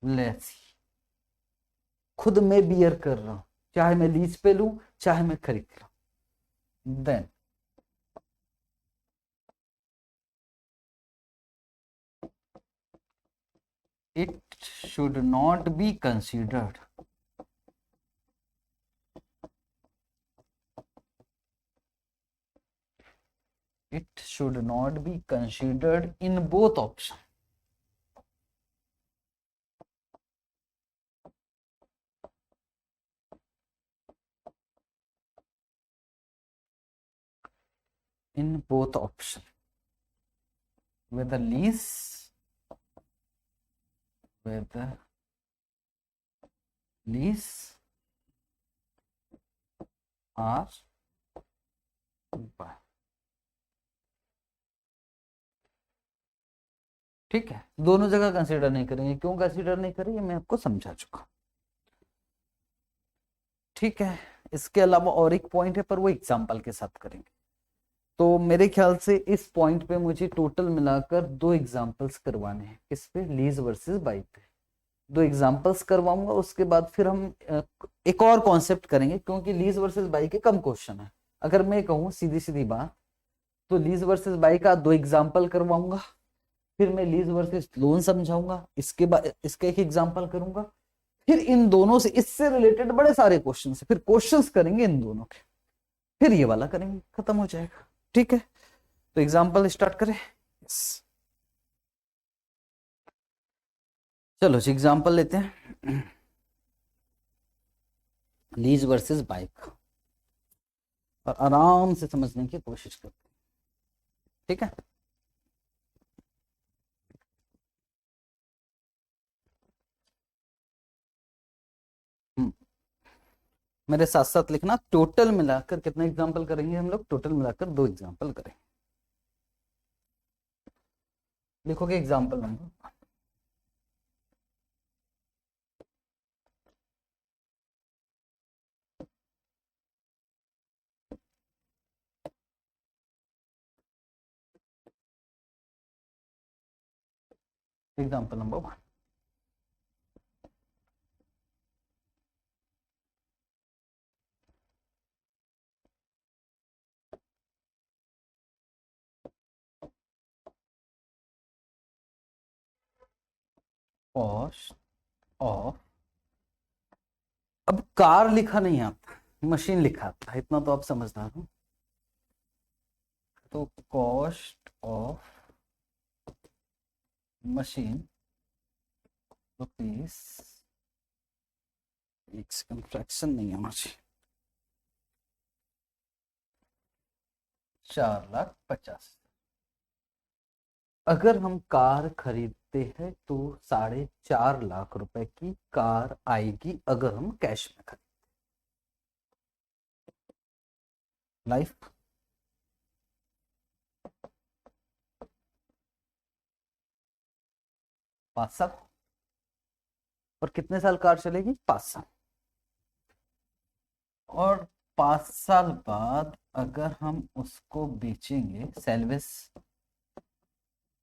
lessee। खुद मैं बियर कर रहा हूं, चाहे मैं लीज पे लूं चाहे मैं खरीद लूं। Then it should not be considered in both options। in both option, whether lease or buy। ठीक है, दोनों जगह कंसीडर नहीं करेंगे, क्यों कंसीडर नहीं करेंगे मैं आपको समझा चुका। ठीक है, इसके अलावा और एक पॉइंट है, पर वो एग्जाम्पल के साथ करेंगे। तो मेरे ख्याल से इस पॉइंट पे मुझे टोटल मिलाकर 2 एग्जाम्पल्स करवाने हैं। किस पे? लीज वर्सेस बाई पे 2 एग्जाम्पल्स करवाऊंगा। उसके बाद फिर हम एक और कॉन्सेप्ट करेंगे, क्योंकि लीज वर्सेस बाई के कम क्वेश्चन है। अगर मैं कहूँ सीधी सीधी बात, तो लीज वर्सेस बाई का 2 एग्जाम्पल करवाऊंगा, फिर मैं लीज वर्सेस लोन समझाऊंगा, इसके बाद इसका एक एग्जाम्पल करूंगा, फिर इन दोनों से इससे रिलेटेड बड़े सारे क्वेश्चन है, फिर क्वेश्चंस करेंगे इन दोनों के, फिर ये वाला करेंगे, खत्म हो जाएगा। ठीक है, तो एग्जाम्पल स्टार्ट करें। चलो जी एग्जाम्पल लेते हैं, लीज वर्सेस बाइक, और आराम से समझने की कोशिश करते हैं। ठीक है, मेरे साथ साथ लिखना, टोटल मिलाकर कितना एग्जाम्पल करेंगे हम लोग? टोटल मिलाकर 2 एग्जाम्पल करेंगे। लिखोगे example number, example number 1। Cost of, अब कार लिखा नहीं आता, मशीन लिखा आता है, इतना तो आप समझदार हो। तो कॉस्ट ऑफ मशीन रुपीज, एक सेकंड, फ्रैक्शन नहीं है मुझे, 4,50,000। अगर हम कार खरीदते हैं तो 4.5 लाख रुपए की कार आएगी, अगर हम कैश में खरीदते। लाइफ 5 साल, और कितने साल कार चलेगी? 5 साल। और 5 साल बाद अगर हम उसको बेचेंगे सेल्वेस,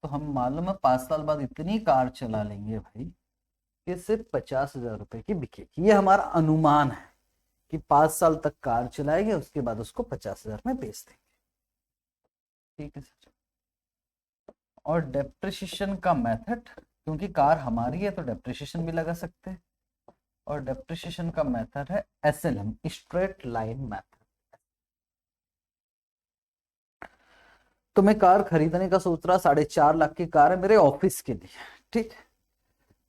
तो हम मालूम है 5 साल बाद इतनी कार चला लेंगे भाई कि सिर्फ 50,000 रुपए की बिकेगी। ये हमारा अनुमान है कि 5 साल तक कार चलाएंगे, उसके बाद उसको 50,000 में बेच देंगे। ठीक है सर। और डेप्रिसिएशन का मेथड, क्योंकि कार हमारी है तो डेप्रिसिएशन भी लगा सकते हैं। और डेप्रिसिएशन का मेथड है SLM, स्ट्रेट लाइन मेथड। तो मैं कार खरीदने का सोच रहा, 4.5 लाख की कार है मेरे ऑफिस के लिए, ठीक।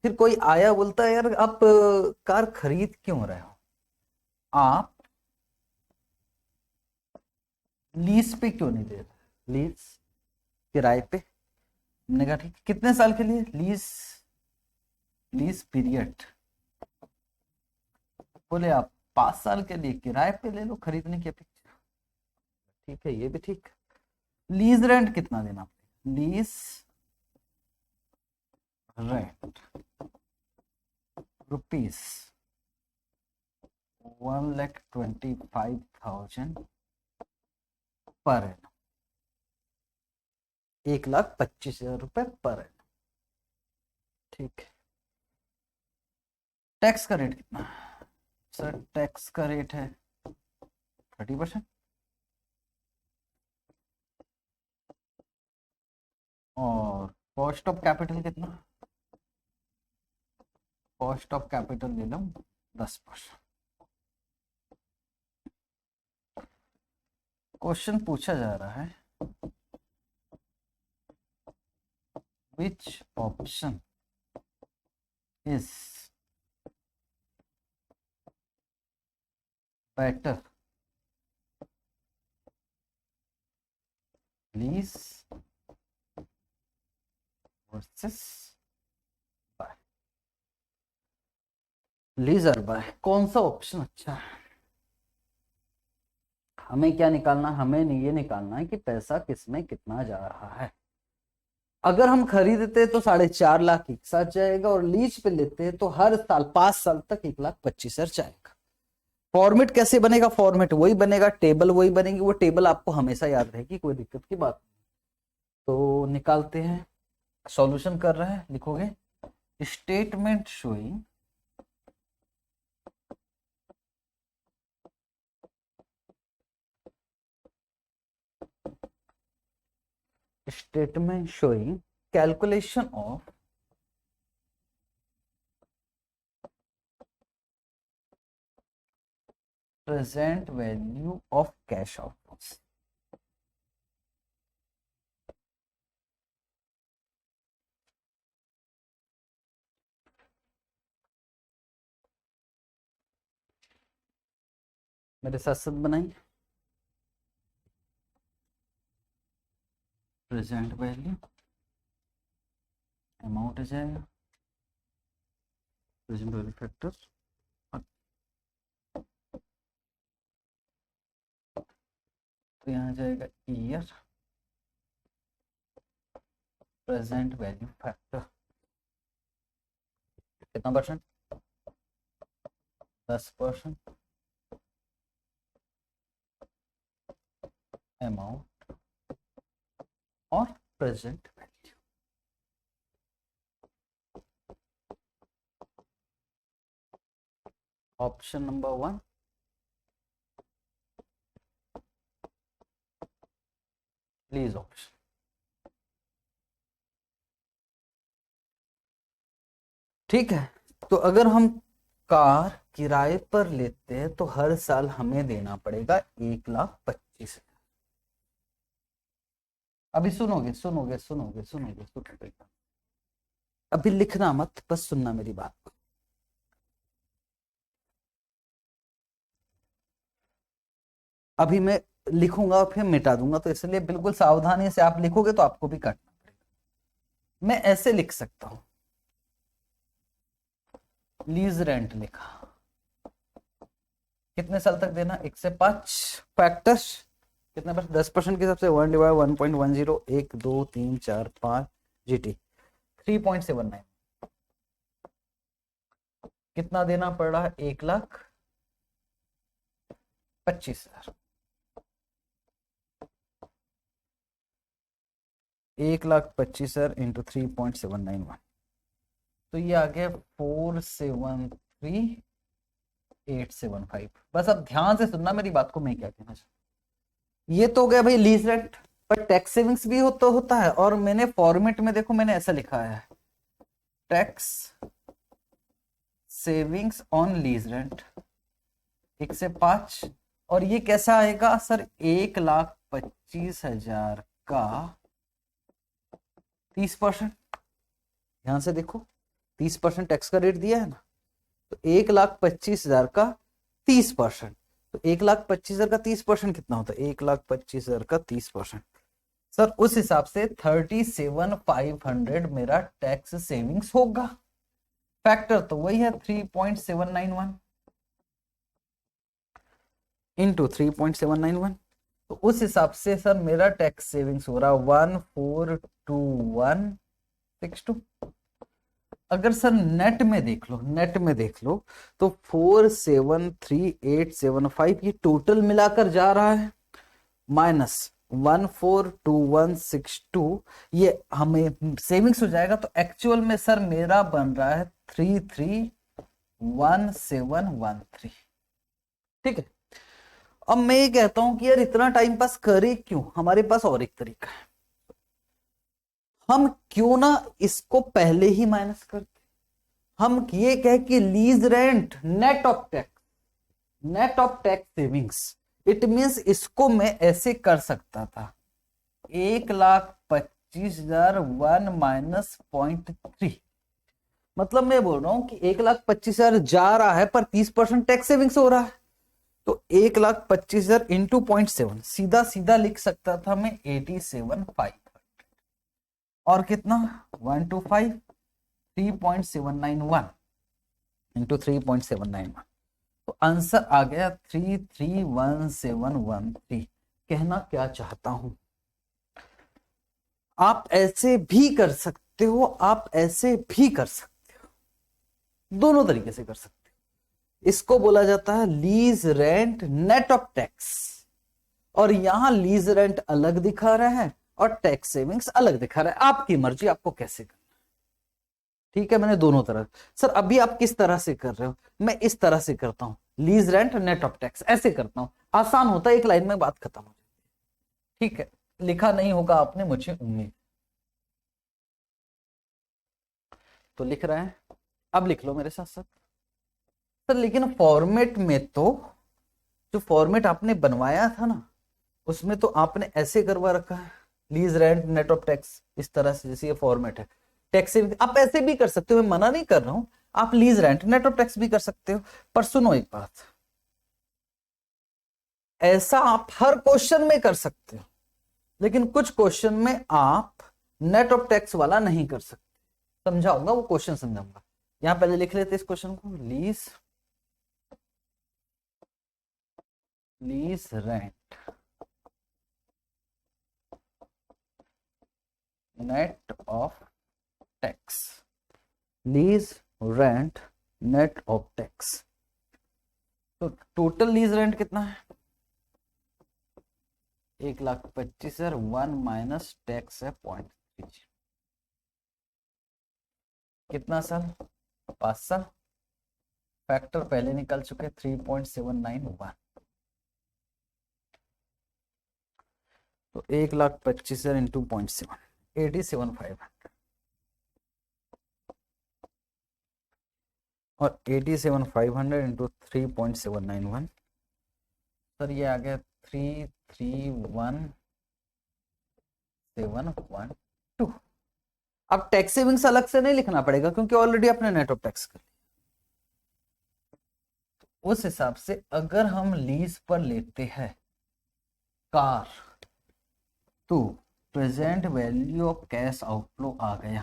फिर कोई आया बोलता है यार आप कार खरीद क्यों रहे हो, आप लीज पे क्यों नहीं दे रहे, लीज किराए पे। हमने कहा ठीक, कितने साल के लिए लीज, लीज पीरियड। बोले आप 5 साल के लिए किराए पे ले लो खरीदने की अपेक्षा। ठीक है, ये भी ठीक। लीज रेंट कितना देना, lease rent rupees 1,25,000 per annum, 1,25,000 रुपए पर एनम, ठीक है। टैक्स का रेट कितना सर, टैक्स का रेट है 30%। और कॉस्ट ऑफ कैपिटल कितना, कॉस्ट ऑफ कैपिटल ले लो 10%। क्वेश्चन पूछा जा रहा है which option is better, lease versus buy, lease और बाय, कौन सा ऑप्शन अच्छा है। हमें क्या निकालना, हमें ये निकालना है कि पैसा किसमें कितना जा रहा है। अगर हम खरीदते तो 4.5 लाख एक साथ जाएगा, और लीज पे लेते हैं तो हर साल 5 साल तक 1,25,000 जाएगा। फॉर्मेट कैसे बनेगा, फॉर्मेट वही बनेगा, टेबल वही बनेगी, वो टेबल आपको हमेशा याद रहेगी, कोई दिक्कत की बात नहीं। तो निकालते हैं, सॉल्यूशन कर रहे हैं, लिखोगे statement showing statement showing calculation of present value of cash outflows। मेरे साथ साथ बनाइए, प्रेजेंट वैल्यू अमाउंट आ जाएगा, प्रेजेंट वैल्यू फैक्टर, तो यहाँ जाएगा ईयर, प्रेजेंट वैल्यू फैक्टर कितना परसेंट, 10%, अमाउंट और present value. Option number 1 please option. ठीक है, तो अगर हम कार किराए पर लेते हैं तो हर साल हमें देना पड़ेगा 1,25,000। अभी सुनोगे सुनोगे सुनोगे सुनोगे सुनोगे, अभी लिखना मत, बस सुनना मेरी बात को। अभी मैं लिखूंगा और फिर मिटा दूंगा, तो इसलिए बिल्कुल सावधानी से आप लिखोगे तो आपको भी काटना पड़ेगा। मैं ऐसे लिख सकता हूं, लीज रेंट लिखा, कितने साल तक देना, 1 से 5 फैक्टर्स कितने पर, 10% के हिसाब से 1/1.10, 1 2 3 4 5 GT 3.79, कितना देना पड़ रहा है, 1,25,000, 1,25,000 इंटू 3.791, तो ये आ गया 473,875। बस अब ध्यान से सुनना मेरी बात को, मैं क्या कहना चाहता हूं। ये तो हो गया भाई लीज रेंट, पर टैक्स सेविंग्स भी होता है, और मैंने फॉर्मेट में देखो मैंने ऐसा लिखा है, tax savings on lease rent 1 से 5, और ये कैसा आएगा सर, 1,25,000 का 30%। ध्यान से देखो 30% टैक्स का रेट दिया है ना, तो 1,25,000 का 30%, तो 1,25,000 का 30% कितना होता है, 1,25,000 का 30%। सर उस हिसाब से 37,500 मेरा टैक्स सेविंग्स होगा। फैक्टर तो वही है 3.791 इंटू 3.791, तो उस हिसाब से सर मेरा टैक्स सेविंग्स हो रहा 142162। अगर सर नेट में देख लो, नेट में देख लो तो 473875 ये टोटल मिलाकर जा रहा है, माइनस 142162 ये हमें सेविंग्स हो जाएगा। तो एक्चुअल में सर मेरा बन रहा है 331713। ठीक है, अब मैं ये कहता हूं कि यार इतना टाइम पास करे क्यों, हमारे पास और एक तरीका है, हम क्यों ना इसको पहले ही माइनस करते, हम ये कह कि lease rent net of tax, net of tax savings, it means इसको मैं ऐसे कर सकता था 1,25,000 1 माइनस 0.3, मतलब मैं बोल रहा हूं कि 1,25,000 जा रहा है पर 30% टैक्स सेविंग्स हो रहा है, तो 1,25,000 इंटू 0.7 सीधा सीधा लिख सकता था मैं 87,500, और कितना 125 3.791 इंटू 3.791, तो आंसर आ गया 331713। कहना क्या चाहता हूं, आप ऐसे भी कर सकते हो, आप ऐसे भी कर सकते हो, दोनों तरीके से कर सकते हो। इसको बोला जाता है lease rent net of tax, और यहां लीज रेंट अलग दिखा रहा है और टैक्स सेविंग्स अलग दिखा रहा है, आपकी मर्जी आपको कैसे करना। ठीक है, मैंने दोनों तरह, सर अभी आप किस तरह से कर रहे हो, मैं इस तरह से करता हूं, lease rent net of tax ऐसे करता हूं, आसान होता है, एक लाइन में बात खत्म हो जाती है। ठीक है, लिखा नहीं होगा आपने, मुझे उम्मीद, तो लिख रहे हैं, अब लिख लो मेरे साथ साथ। सर लेकिन फॉर्मेट में तो, जो फॉर्मेट आपने बनवाया था ना उसमें तो आपने ऐसे करवा रखा है, lease rent net of tax इस तरह से, जैसे ये फॉर्मेट है, टैक्स सेविंग आप ऐसे भी कर सकते हो, मैं मना नहीं कर रहा हूं, आप lease rent net of tax भी कर सकते हो, पर सुनो एक बात, ऐसा आप हर क्वेश्चन में कर सकते हो, लेकिन कुछ क्वेश्चन में आप नेट ऑफ टैक्स वाला नहीं कर सकते, समझाऊंगा वो क्वेश्चन समझाऊंगा। यहां पहले लिख लेते इस क्वेश्चन को, lease rent net of tax, lease rent net of tax, तो टोटल लीज रेंट कितना है 1,25,000 1 माइनस टैक्स है 0.3, कितना साल 5 साल, फैक्टर पहले निकल चुके 3.791, तो 1,25,000 इंटू 0.7 87,500, और 87,500 इंटू 3.791, सर ये आ गया 331712। अब टैक्स सेविंग्स अलग से नहीं लिखना पड़ेगा क्योंकि ऑलरेडी अपने नेट ऑफ टैक्स कर लिया। उस हिसाब से अगर हम लीज पर लेते हैं कार, तो present value of cash outflow आ गया,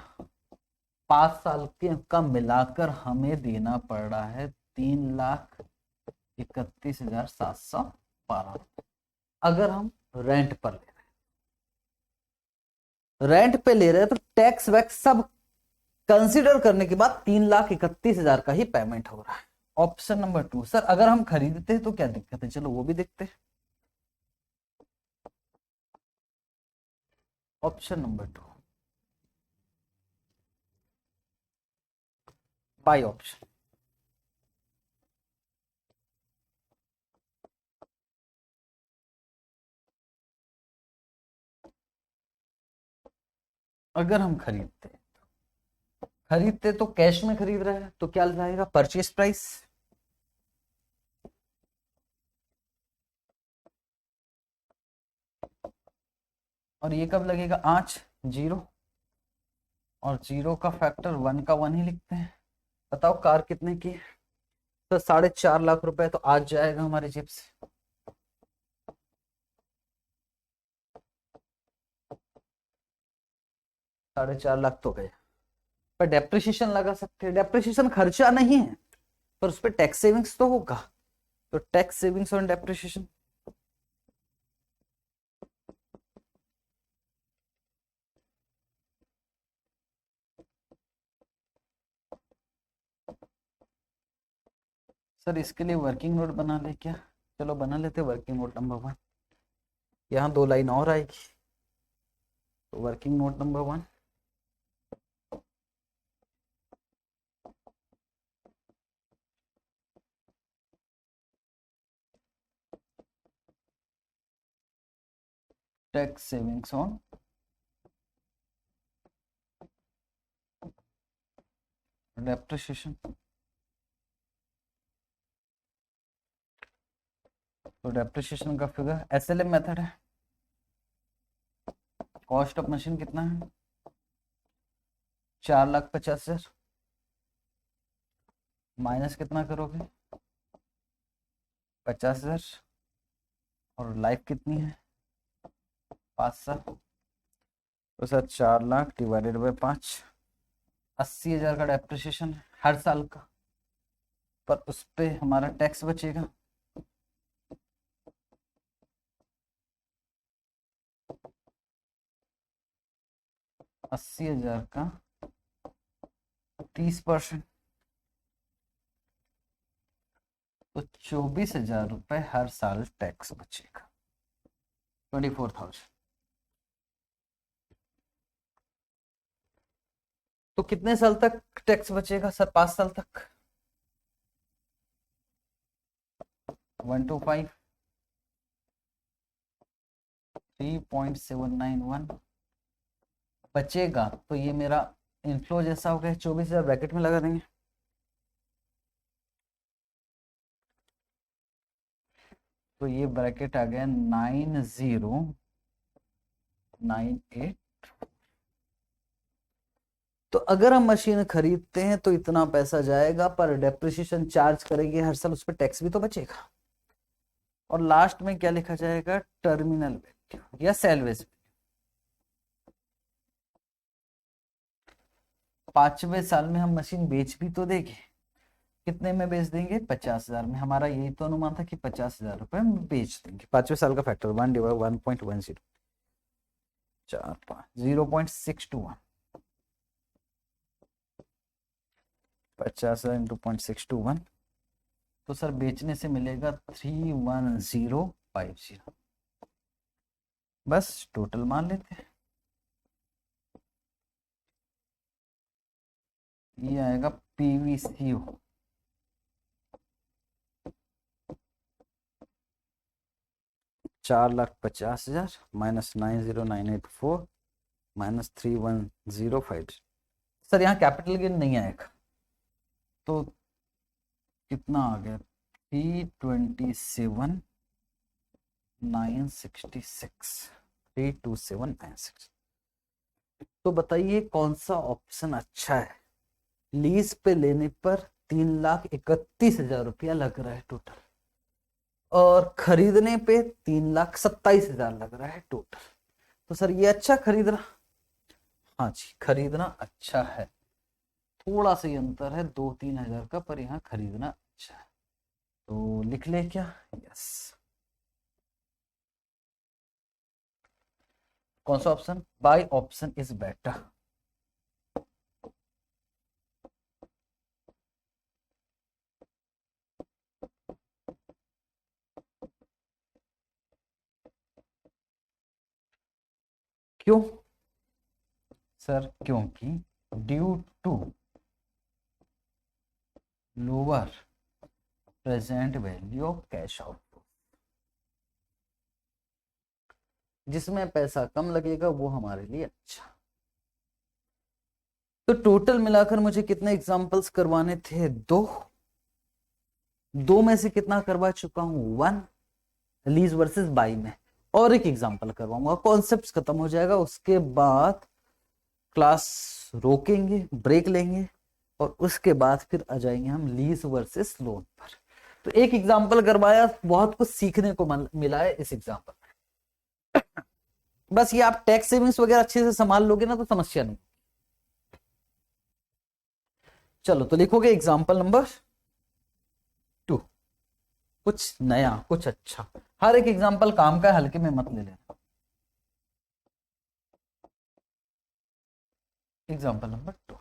5 साल के का मिलाकर हमें देना पड़ रहा है 3,31,712, अगर हम रेंट पर ले रहे हैं, रेंट पे ले रहे हैं तो टैक्स वैक्स सब कंसीडर करने के बाद 3,31,000 का ही पेमेंट हो रहा है। Option number 2। सर अगर हम खरीदते हैं तो क्या दिक्कत है, चलो वो भी देखते हैं। ऑप्शन नंबर 2 बाय ऑप्शन, अगर हम खरीदते हैं खरीदते तो कैश में खरीद रहे हैं तो क्या लाएगा, परचेज प्राइस। और ये कब लगेगा, आंच जीरो, और जीरो का फैक्टर वन का वन ही लिखते हैं। बताओ कार कितने की है, तो 4.5 लाख रुपए तो आज जाएगा हमारी जेब से। 4.5 लाख तो गए। पर डेप्रिसिएशन लगा सकते हैं, डेप्रिसिएशन खर्चा नहीं है पर उस पर टैक्स सेविंग्स तो होगा, तो tax savings on depreciation. Sir इसके लिए वर्किंग नोट बना ले क्या, चलो बना लेते वर्किंग नोट नंबर 1। यहाँ 2 लाइन और आएगी, तो working note number 1, tax savings on depreciation. तो डेप्रिसिएशन का फिगर एसएलएम मेथड है। कॉस्ट ऑफ मशीन कितना है, 4,50,000, माइनस कितना करोगे 50,000, और लाइफ कितनी है 5 साल, तो सर 4 लाख डिवाइडेड बाई 5, 80,000 का डेप्रिसिएशन है हर साल का, पर उस पे हमारा टैक्स बचेगा। अस्सी हजार का 30%, तो 24,000 रुपए हर साल टैक्स बचेगा, 24,000। तो कितने साल तक टैक्स बचेगा सर, 5 साल तक। 125 3.791 बचेगा, तो ये मेरा इनफ्लो जैसा हो गया, 24,000 ब्रैकेट में लगा देंगे, तो ये ब्रैकेट आ गया 9098। तो अगर हम मशीन खरीदते हैं तो इतना पैसा जाएगा, पर डेप्रिसिएशन चार्ज करेंगे हर साल, उस पर टैक्स भी तो बचेगा। और लास्ट में क्या लिखा जाएगा, टर्मिनल वैल्यू या सेल्वेज। 5वें साल में हम मशीन बेच भी तो देंगे, कितने में बेच देंगे, 50,000 में। हमारा यही तो अनुमान था कि 50,000 रुपए हम बेच देंगे। 5वें साल का फैक्टर 1/1.10, 4 5 0.621, 50,000 इंटू 0.621, तो सर बेचने से मिलेगा 31050। बस टोटल मान लेते हैं, ये आएगा पीवीसीओ, $4,50,000 माइनस 90,984 माइनस 31050। सर यहाँ कैपिटल गेन नहीं आएगा, तो कितना आ गया 327,966। तो बताइए कौन सा ऑप्शन अच्छा है। लीज पे लेने पर 3,31,000 रुपया लग रहा है टोटल, और खरीदने पे 3,27,000 लग रहा है टोटल। तो सर ये अच्छा खरीदना, हाँ जी खरीदना अच्छा है। थोड़ा सा ही अंतर है 2-3 हजार का, पर यहाँ खरीदना अच्छा है। तो लिख ले क्या, यस। कौन सा option, buy option is better. क्यों सर, क्योंकि due to lower present value of cash out, जिसमें पैसा कम लगेगा वो हमारे लिए अच्छा। तो टोटल मिलाकर मुझे कितने एग्जांपल्स करवाने थे? दो में से कितना करवा चुका हूं? 1 लीज वर्सेस बाई में, और एक एग्जांपल करवाऊंगा, कॉन्सेप्ट खत्म हो जाएगा। उसके बाद क्लास रोकेंगे, ब्रेक लेंगे, और उसके बाद फिर आ जाएंगे हम लीज वर्सेस लोन पर। तो एक एग्जांपल करवाया, बहुत कुछ सीखने को मिला है इस एग्जांपल में। बस ये आप टैक्स सेविंग्स वगैरह अच्छे से संभाल लोगे ना तो समस्या नहीं। चलो तो लिखोगे एग्जांपल नंबर 2। कुछ नया, कुछ अच्छा, हर एक एग्जांपल काम का, हल्के में मत ले लेना। Example number 2,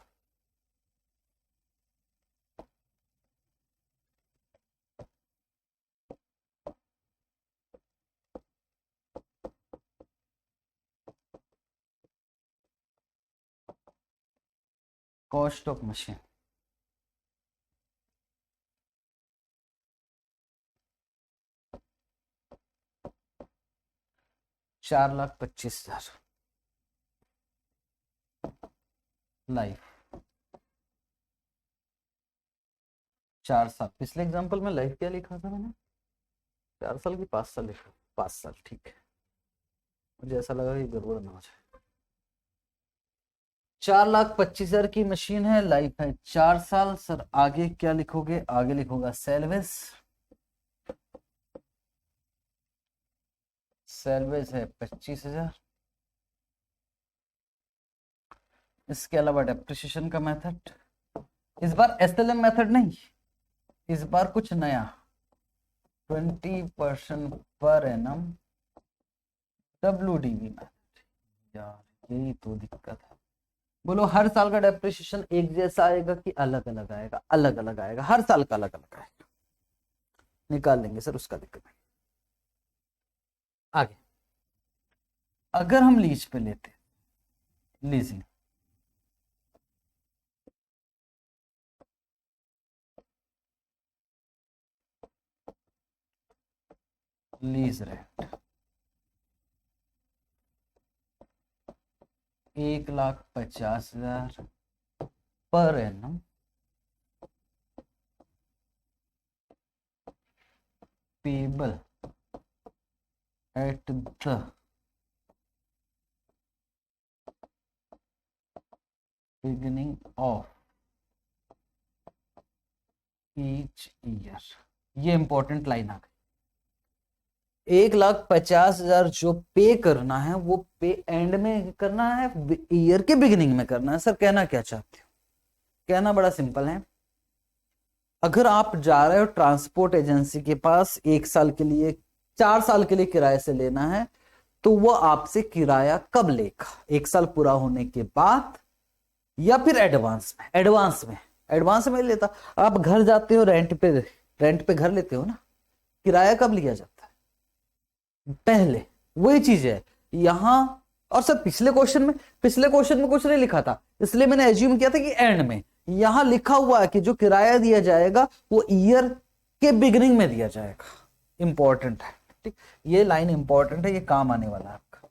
cost of machine. $4,25,000 life 4 साल। पिछले एग्जांपल में लाइफ क्या लिखा था मैंने? 4 साल की 5 साल लिखा? 5 साल, ठीक है। मुझे ऐसा लगा कि गड़बड़ ना हो जाए। 4,25,000 की मशीन है, लाइफ है 4 साल। सर आगे क्या लिखोगे? आगे लिखोगा सेल्वेज। सेल्वेज है 25,000। इसके अलावा डेप्रिसिएशन का मेथड, इस बार एसएलएम मेथड नहीं, इस बार कुछ नया, 20% पर एनम WDV मेथड। यार यही तो दिक्कत है। बोलो हर साल का डेप्रिसिएशन एक जैसा आएगा कि अलग अलग आएगा? अलग अलग आएगा, हर साल का अलग अलग आएगा। निकाल लेंगे सर, उसका दिक्कत नहीं। आगे, अगर हम लीज पे लेते, leasing, lease rent 1,50,000 per annum, payable at the beginning of each year. ये इंपॉर्टेंट लाइन आ गई। 1,50,000 जो पे करना है वो पे एंड में करना है, ईयर के बिगिनिंग में करना है। सर कहना क्या चाहते हो? कहना बड़ा सिंपल है। अगर आप जा रहे हो ट्रांसपोर्ट एजेंसी के पास 1 साल के लिए, 4 साल के लिए किराए से लेना है, तो वो आपसे किराया कब लेगा? 1 साल पूरा होने के बाद या फिर एडवांस में? एडवांस में लेता। आप घर जाते हो रेंट पे घर लेते हो ना, किराया कब लिया जाता है? पहले। वही चीज है यहां। और सर पिछले क्वेश्चन में कुछ नहीं लिखा था, इसलिए मैंने एज्यूम किया था कि एंड में। यहां लिखा हुआ है कि जो किराया दिया जाएगा वो ईयर के बिगिनिंग में दिया जाएगा। इंपॉर्टेंट है, ठीक। ये लाइन इंपॉर्टेंट है, ये काम आने वाला है आपका,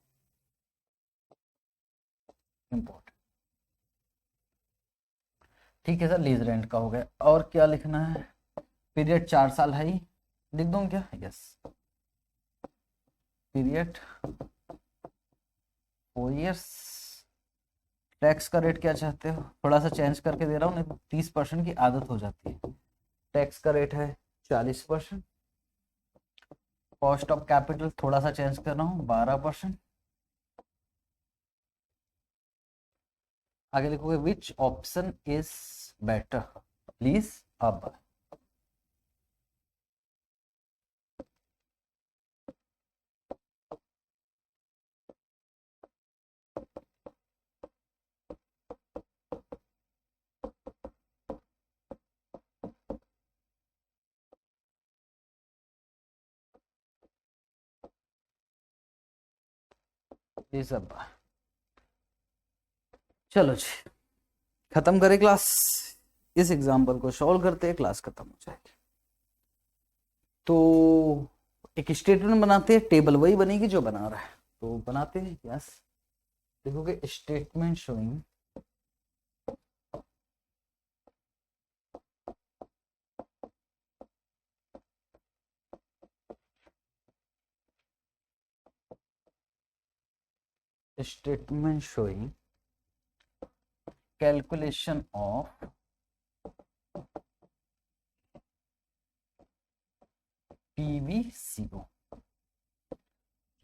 इंपॉर्टेंट। ठीक है सर, लीज रेंट का हो गया। और क्या लिखना है? पीरियड 4 साल है ही, लिख दूं क्या? Yes, period 4 years। टैक्स का रेट क्या चाहते हो? थोड़ा सा चेंज करके दे रहा हूँ, नहीं तो 30% की आदत हो जाती है। टैक्स का रेट है 40%। कॉस्ट ऑफ कैपिटल थोड़ा सा चेंज कर रहा हूँ, 12%। आगे लिखोगे विच ऑप्शन इज बेटर, प्लीज अब। ये सब चलो जी, खत्म करें क्लास। इस एग्जाम्पल को सॉल्व करते हैं, क्लास खत्म हो जाएगी। तो एक स्टेटमेंट बनाते हैं, टेबल वही बनेगी जो बना रहा है, तो बनाते हैं। यस, देखोगे statement showing statement showing calculation of PVCO,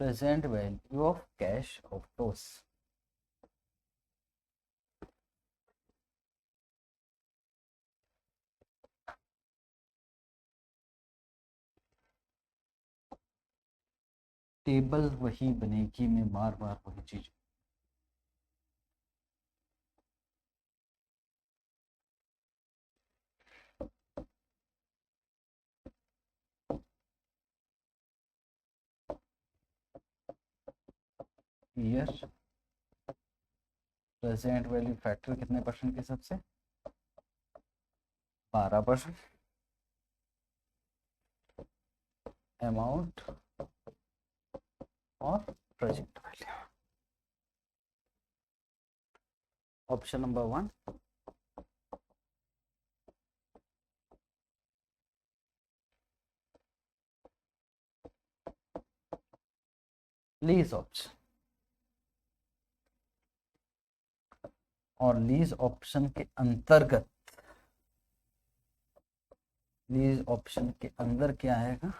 present value of cash outflows. Table वही बनेगी, मैं बार बार वही चीज। ईयर प्रेजेंट वैल्यू फैक्टर कितने परसेंट के हिसाब से? 12%। अमाउंट और present value. Option number 1। Lease option, और लीज ऑप्शन के अंतर्गत, लीज ऑप्शन के अंदर क्या आएगा?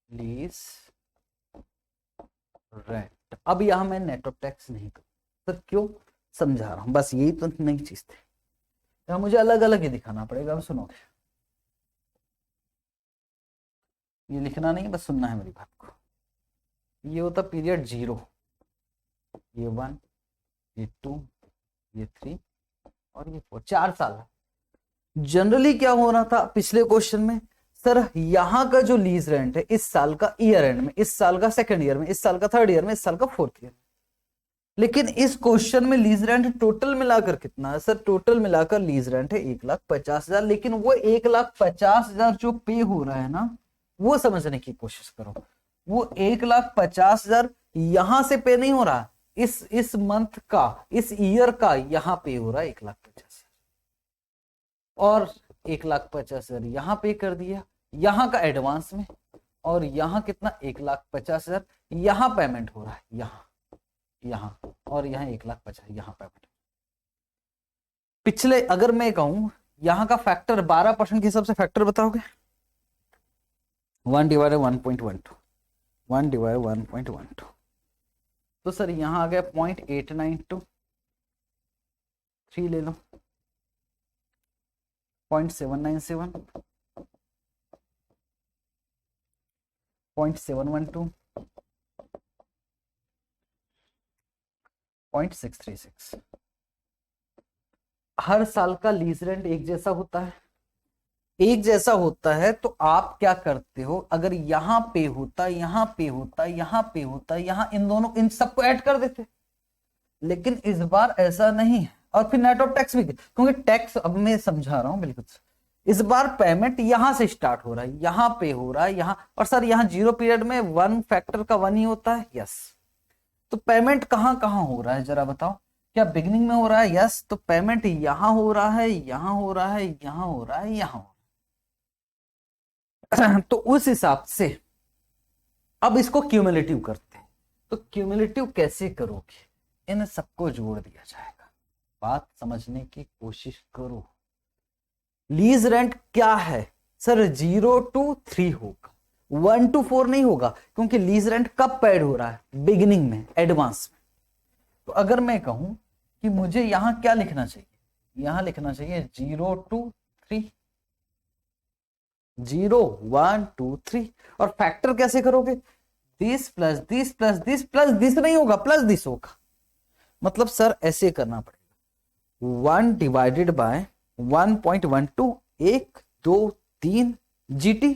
Lease rent. अब यहां मैं नेट ऑफ टैक्स नहीं करूं, तो क्यों समझा रहा हूं, बस यही तो नई चीज थी, यहां मुझे अलग अलग ही दिखाना पड़ेगा। अब सुनो, ये लिखना नहीं, बस सुनना है मेरी बात को। ये होता पीरियड 0, ये 1, ये 2, ये 3 और ये 4, 4 साल। जनरली क्या हो रहा था पिछले क्वेश्चन में, सर यहां का जो लीज रेंट है इस साल का ईयर एंड में, इस साल का सेकंड ईयर में, इस साल का थर्ड ईयर में, इस साल का फोर्थ ईयर में। लेकिन इस क्वेश्चन में लीज रेंट टोटल मिलाकर कितना है? सर टोटल मिलाकर लीज रेंट है 1,50,000, लेकिन वो 1,50,000 जो पे हो रहा है ना, वो समझने की कोशिश करो। वो 1,50,000 यहां से पे नहीं हो रहा, इस मंथ का, इस ईयर का यहां पे हो रहा है 1,50,000, और 1,50,000 यहां पे कर दिया, यहां का एडवांस में, और यहां कितना? 1,50,000 यहां पेमेंट हो रहा है, यहां और यहां 1,50,000 यहां पेमेंट। पिछले अगर मैं कहूं यहां का फैक्टर 12% के हिसाब से फैक्टर बताओगे? 1/1.12, 1/1.12, तो सर यहां आ गया 0.892, 3 ले लो, 0.797, 0.712, 0.636। हर साल का लीज रेंट एक जैसा होता है, एक जैसा होता है, तो आप क्या करते हो, अगर यहां पे होता, यहां पे होता, यहां पे होता, यहां इन दोनों, इन सबको ऐड कर देते। लेकिन इस बार ऐसा नहीं है, और फिर नेट ऑफ टैक्स भी, क्योंकि टैक्स अब मैं समझा रहा हूं बिल्कुल। इस बार पेमेंट यहां से स्टार्ट हो रहा है, यहां पे हो रहा है, यहां, और सर यहां 0 पीरियड में 1 फैक्टर का 1 ही होता है, यस। तो पेमेंट कहां कहां हो रहा है जरा बताओ? क्या बिगिनिंग में हो रहा है? यस। तो पेमेंट यहां हो रहा है, यहां हो रहा है, यहां हो रहा है, यहां हो रहा है। तो उस हिसाब से अब इसको क्यूमुलेटिव करते हैं। तो क्यूमुलेटिव कैसे करोगे? इन सबको जोड़ दिया जाएगा। बात समझने की कोशिश करो। लीज रेंट क्या है? सर 0 to 3 होगा, 1 to 4 नहीं होगा, क्योंकि लीज रेंट कब पेड हो रहा है? बिगिनिंग में, एडवांस में। तो अगर मैं कहूं कि मुझे यहां क्या लिखना चाहिए, यहां लिखना चाहिए 0 to 3, 0 1 2 3। और फैक्टर कैसे करोगे? This plus this plus this plus this नहीं होगा, प्लस दिस होगा। मतलब सर ऐसे करना पड़ेगा, 1 डिवाइडेड बाय 1.12, 1 2 3 GT।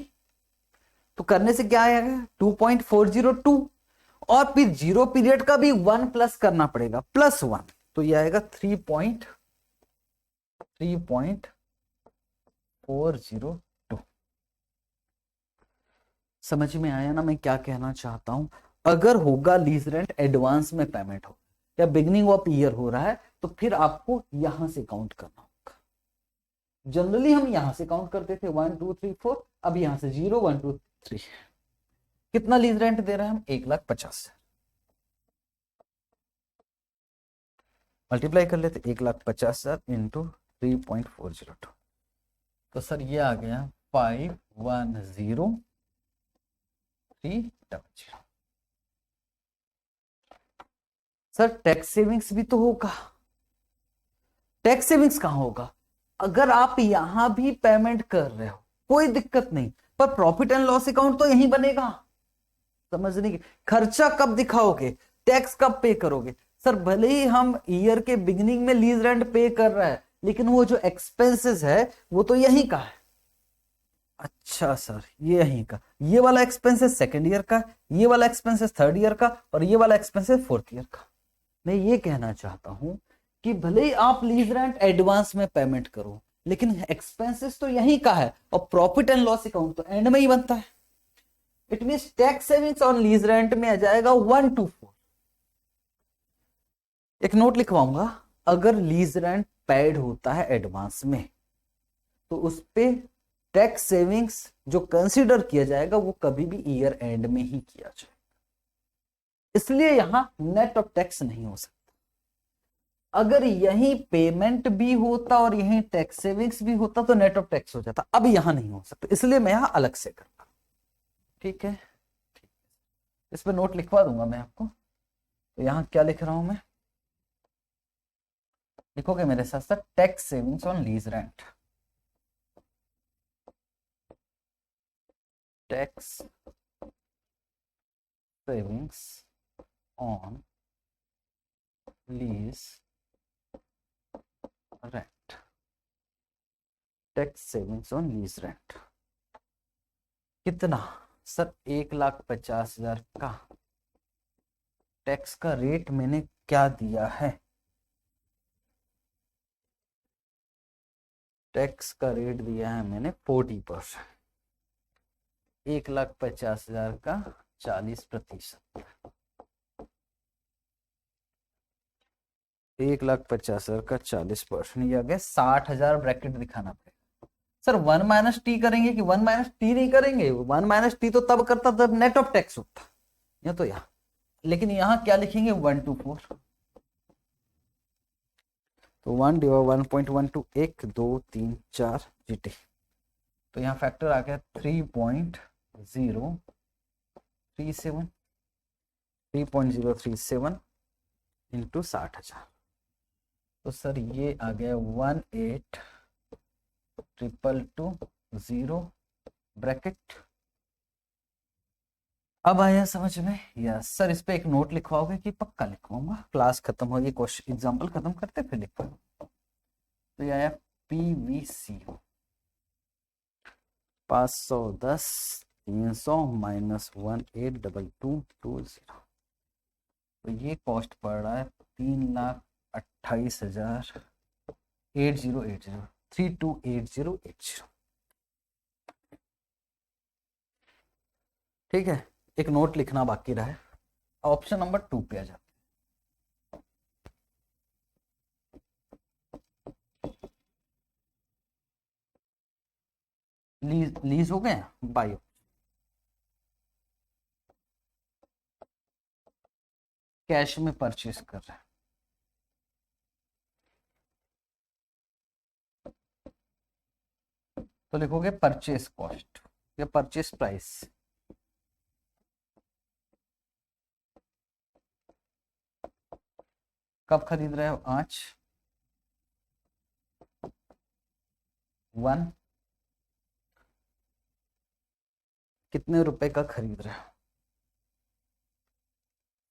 तो करने से क्या आएगा? 2.402, और फिर 0 पीरियड का भी 1 प्लस करना पड़ेगा, +1, तो ये आएगा 3.402। समझ में आया ना मैं क्या कहना चाहता हूं? अगर होगा लीज रेंट एडवांस में पेमेंट हो या बिगिनिंग ऑफ ईयर हो रहा है, तो फिर आपको यहां से काउंट करना होगा। जनरली हम यहां से काउंट करते थे 1 2 3 4, अब यहां से 0 1 2 3। कितना लीज रेंट दे रहे हैं हम? 1,50,000। मल्टीप्लाई कर लेते, 1,50,000 इंटू 3.402। तो सर ये आ गया 510,300। सर टैक्स सेविंग्स भी तो होगा। टैक्स सेविंग्स कहां होगा? अगर आप यहां भी पेमेंट कर रहे हो कोई दिक्कत नहीं, पर प्रॉफिट एंड लॉस अकाउंट तो यहीं बनेगा। समझने की, खर्चा कब दिखाओगे, टैक्स कब पे करोगे? सर भले ही हम ईयर के बिगिनिंग में लीज रेंट पे कर रहा है, लेकिन वो जो एक्सपेंसेस है वो तो यहीं का है। अच्छा सर, ये यहीं का, ये वाला एक्सपेंसेस सेकेंड ईयर का, ये वाला एक्सपेंसेस थर्ड ईयर का, और ये वाला एक्सपेंसेस फोर्थ ईयर का। मैं ये कहना चाहता हूं कि भले ही आप लीज रेंट एडवांस में पेमेंट करो, लेकिन एक्सपेंसेस तो यहीं का है, और प्रॉफिट एंड लॉस अकाउंट तो एंड में ही बनता है। It mean tax savings on lease rent में आ जाएगा 124। एक नोट लिखवाऊंगा, अगर लीज रेंट पेड होता है एडवांस में तो उस पे टैक्स सेविंग्स जो कंसीडर किया जाएगा वो कभी भी ईयर एंड में ही किया जाएगा, इसलिए यहां नेट ऑफ टैक्स नहीं हो सकता। अगर यही पेमेंट भी होता और यही टैक्स सेविंग्स भी होता तो नेट ऑफ टैक्स हो जाता, अब यहां नहीं हो सकता, इसलिए मैं यहां अलग से करूंगा। ठीक है, इस पर नोट लिखवा दूंगा मैं आपको। तो यहां क्या लिख रहा हूं मैं, लिखोगे मेरे साथ साथ, tax savings on lease rent. Tax savings on lease rent. Tax savings on lease rent कितना? सर 1,50,000 का टैक्स का रेट मैंने क्या दिया है? टैक्स का रेट दिया है मैंने 40%। 1,50,000 का 40%। 1,50,000 का 40% ये आ गया 60,000। ब्रैकेट दिखाना पड़ेगा। सर 1 - टी करेंगे कि 1 - टी नहीं करेंगे? 1 - टी तो तब करता जब नेट ऑफ टैक्स होता, या तो यहाँ, लेकिन यहां क्या लिखेंगे 124। तो 1/1.12 1 2 3 4 जीटी। तो यहाँ फैक्टर आ गया 3.037 3.037 इंटू 60,000। तो सर ये आ गया 18,222 ब्रैकेट। अब आया समझ में? यस सर, इस पे एक नोट लिखवाओगे कि? पक्का लिखवाऊंगा, क्लास खत्म होगी, क्वेश्चन एग्जाम्पल खत्म करते फिर लिखवाऊंगा। तो ये आया पीवीसी 510 300 -182220। तो ये कॉस्ट पड़ रहा है 3,28,000 3280। ठीक है, एक नोट लिखना बाकी रहा है। ऑप्शन नंबर 2 पे आ जाते लीज। लीज हो गए, बायो कैश में परचेस कर रहे हैं। तो लिखोगे परचेस कॉस्ट या परचेस प्राइस। कब खरीद रहे हो? आज 1 कितने रुपए का खरीद रहे हो?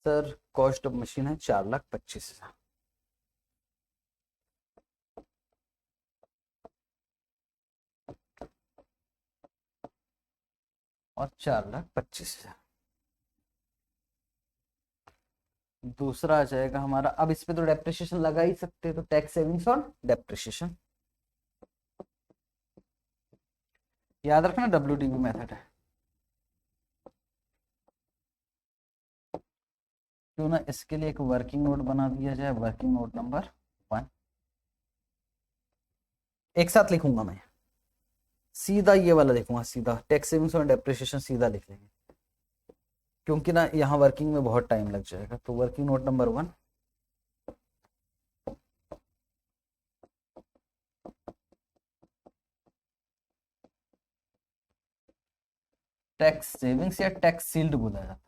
सर कॉस्ट ऑफ मशीन है 4,25,000। और 4,25,000 दूसरा आ जाएगा हमारा। अब इस पे तो डेप्रिसिएशन लगा ही सकते हैं, तो टैक्स सेविंग्स और डेप्रिसिएशन याद रखना, WDV मेथड है। क्यों ना इसके लिए एक वर्किंग नोट बना दिया जाए, वर्किंग नोट नंबर 1। एक साथ लिखूंगा मैं, सीधा ये वाला लिखूंगा, सीधा टैक्स सेविंग्स और डेप्रिसिएशन सीधा लिख लेंगे। क्योंकि ना यहाँ वर्किंग में बहुत टाइम लग जाएगा। तो working note number 1, tax savings या टैक्स सील्ड बोला जाता है,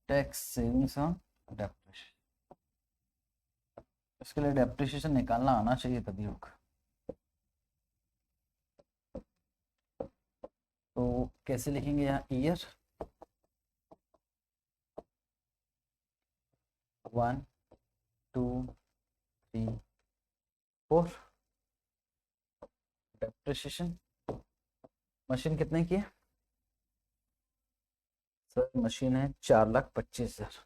टैक्स सेविंग्स ऑन डेप्रिसिएशन। इसके लिए डेप्रिसिएशन निकालना आना चाहिए तभी होगा। तो कैसे लिखेंगे यहाँ, ईयर 1 2 3 4, डेप्रिसिएशन मशीन कितने की है सर? मशीन है 4,25,000।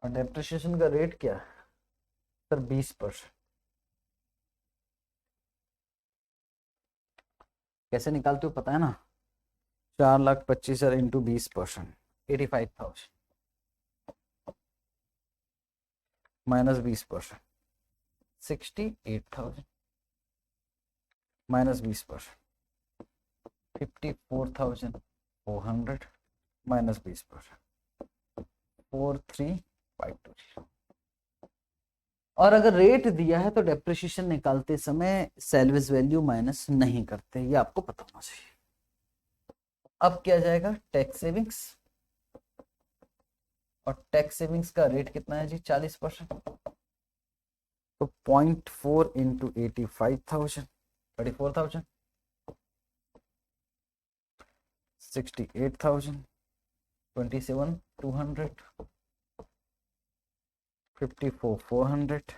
और डेप्रिसिएशन का रेट क्या है सर? 20%। कैसे निकालते हो पता है ना? 4,25,000 इंटू 20%, 85,000 माइनस 20%, 68,000 माइनस 20%, 54,400 माइनस 20%, 43,520। और अगर रेट दिया है तो डेप्रिसिएशन निकालते समय सैलवेज वैल्यू माइनस नहीं करते, ये आपको पता होना चाहिए। अब क्या जाएगा, टैक्स सेविंग्स, और टैक्स सेविंग्स का रेट कितना है जी? 40%। तो 0.4 इंटू 85,000, 34,000, 68,000, 27,200, 54,400,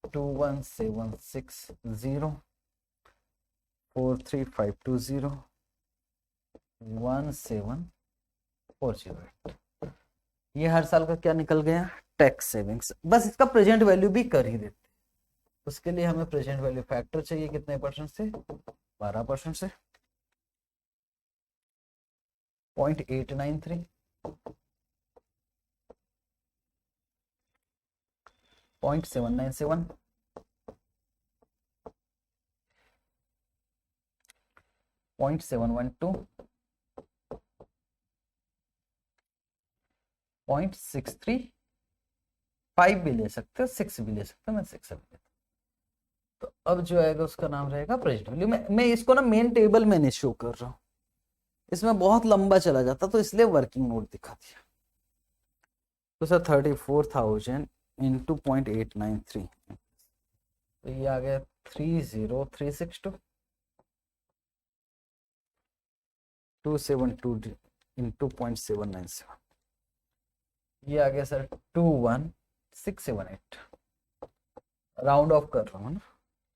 21,760, 43,520, 17,408। ये हर साल का क्या निकल गया? Tax savings. बस इसका प्रेजेंट वैल्यू भी कर ही देते। उसके लिए हमें प्रेजेंट वैल्यू फैक्टर चाहिए कितने परसेंट से? 12% से। 0.893, 0.797, 0.712, 0.635 भी ले सकते हो, 6 भी ले सकते हो, मैं 6 भी लेता हूँ। तो अब जो आएगा उसका नाम रहेगा प्रेजेंट वैल्यू। मैं इसको ना मेन टेबल में नहीं शो कर रहा हूँ, इसमें बहुत लंबा चला जाता, तो इसलिए वर्किंग नोट दिखा दिया। तो सर 34,000 इंटू 0.893, तो ये आ गया 30,362, 272 इंटू 0.797, ये आ गया सर 21,678। राउंड ऑफ कर रहा हूँ ना,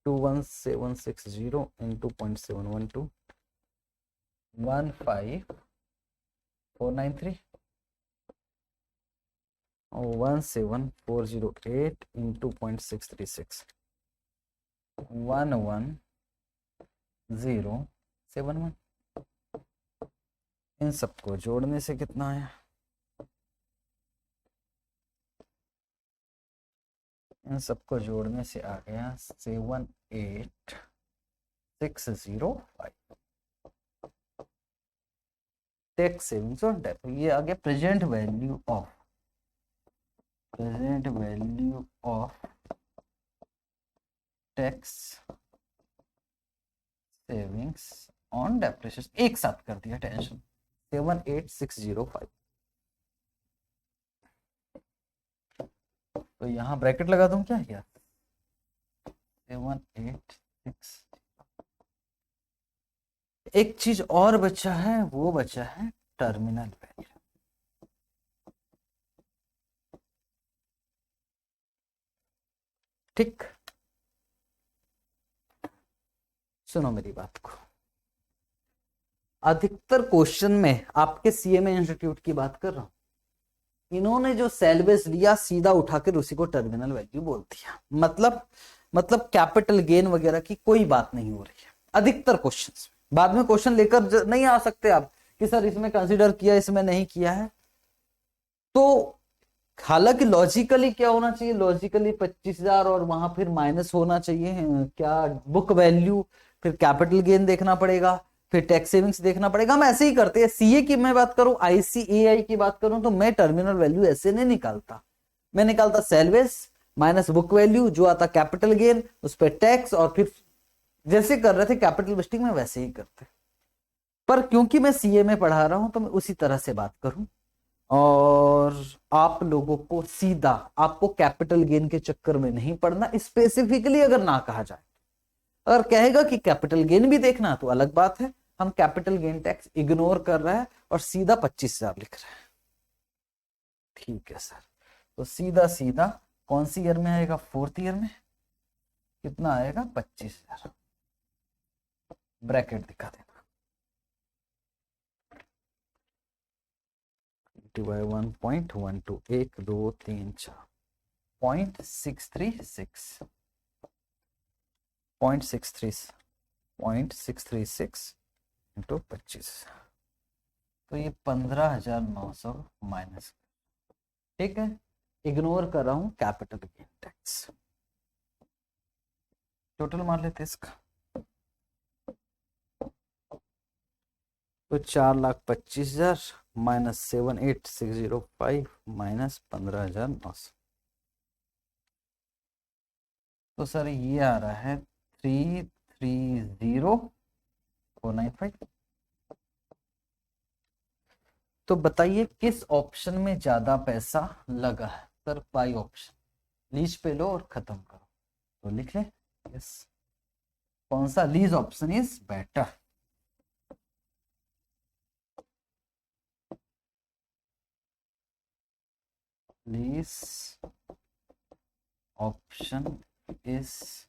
21,760 इंटू 0.712, 15,493, और 17,408 इंटू 0.636, 11,071। इन सबको जोड़ने से कितना आया? इन सबको जोड़ने से आ गया 7,8,605। टैक्स सेविंग्स और डेप, ये आ गया present value of, present value of tax savings on depreciation. एक साथ कर दिया, टेंशन। 7,8,605। तो यहां ब्रैकेट लगा दूं क्या यार? 7,8,6। एक चीज और बचा है, वो बचा है टर्मिनल वैल्यू। ठीक, सुनो मेरी बात को। अधिकतर क्वेश्चन में आपके सीएमए इंस्टीट्यूट की बात कर रहा हूं, इन्होंने जो सेलबेस लिया सीधा उठाकर उसी को टर्मिनल वैल्यू बोल दिया। मतलब कैपिटल गेन वगैरह की कोई बात नहीं हो रही है अधिकतर क्वेश्चंस। बाद में क्वेश्चन लेकर नहीं आ सकते आप कि सर इसमें कंसीडर किया, इसमें नहीं किया है। तो हालांकि लॉजिकली क्या होना चाहिए, लॉजिकली 25,000 और वहां फिर माइनस होना चाहिए क्या, बुक वैल्यू फिर कैपिटल गेन देखना पड़ेगा, फिर टैक्स सेविंग्स देखना पड़ेगा। हम ऐसे ही करते हैं। सीए की मैं बात करूं, आईसीएआई की बात करूं, तो मैं टर्मिनल वैल्यू ऐसे नहीं निकालता। मैं निकालता सेल्वेज माइनस बुक वैल्यू, जो आता कैपिटल गेन, उस पर टैक्स, और फिर जैसे कर रहे थे कैपिटल वेस्टिंग में वैसे ही करते। पर क्योंकि मैं सीए में पढ़ा रहा हूं तो मैं उसी तरह से बात करूं, और आप लोगों को सीधा, आपको कैपिटल गेन के चक्कर में नहीं पड़ना। स्पेसिफिकली अगर ना कहा जाए, अगर कहेगा कि कैपिटल गेन भी देखना तो अलग बात है। हम कैपिटल गेन टैक्स इग्नोर कर रहे हैं और सीधा 25,000 लिख रहे हैं। ठीक है सर, तो सीधा सीधा कौन सी ईयर में आएगा? फोर्थ ईयर में कितना आएगा? 25,000। ब्रैकेट दिखा देना। बाय 1.12, 1 2 3 4 0.636 इंटू 25, तो ये 15,900 माइनस। ठीक है, इग्नोर कर रहा हूं कैपिटल गेन टैक्स। टोटल मान लेते इसका, तो 4,25,000 माइनस 7,8,605 माइनस 15,900, तो सर ये आ रहा है 330,495। तो बताइए किस ऑप्शन में ज्यादा पैसा लगा है? सर पाई ऑप्शन, लीज पे लो और खत्म करो। तो लिख ले यस, कौन सा lease option is better. Lease option is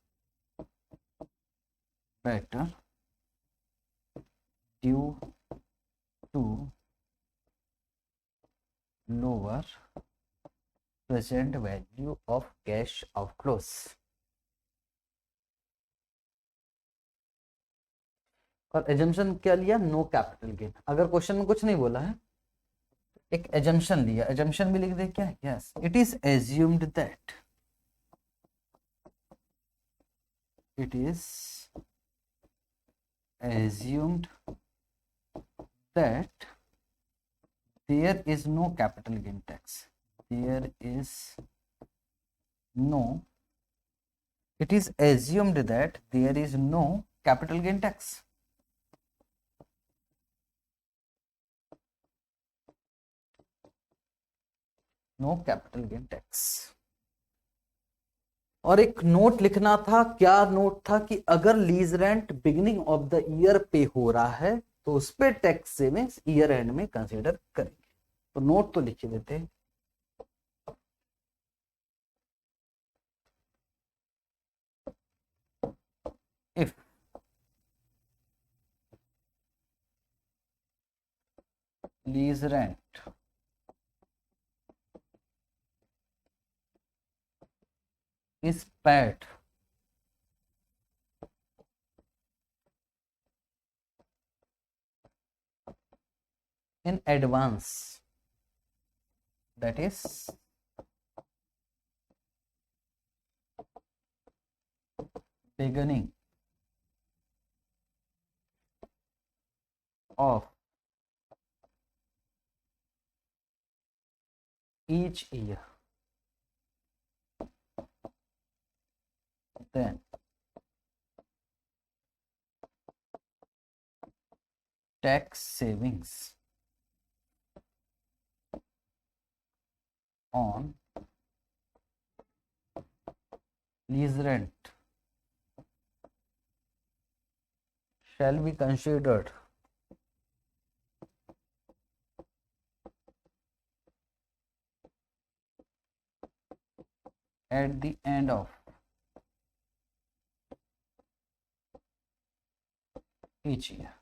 better due to lower present value of cash outflows। और एजम्पशन क्या लिया? No capital gain. अगर क्वेश्चन में कुछ नहीं बोला है, एक एजम्पशन लिया, एजम्पशन भी लिख दे क्या? Yes, it is assumed that, it is assumed that there is no capital gain tax, there is no, it is assumed that there is no capital gain tax। No capital gain tax. और एक note लिखना था। क्या note था? कि अगर lease rent beginning of the year पे हो रहा है तो उस पे टैक्स सेविंग्स ईयर एंड में कंसीडर करेंगे। तो नोट तो लिख देते हैं। If lease rent is paid in advance, that is beginning of each year, then tax savings on lease rent shall be considered at the end of each year।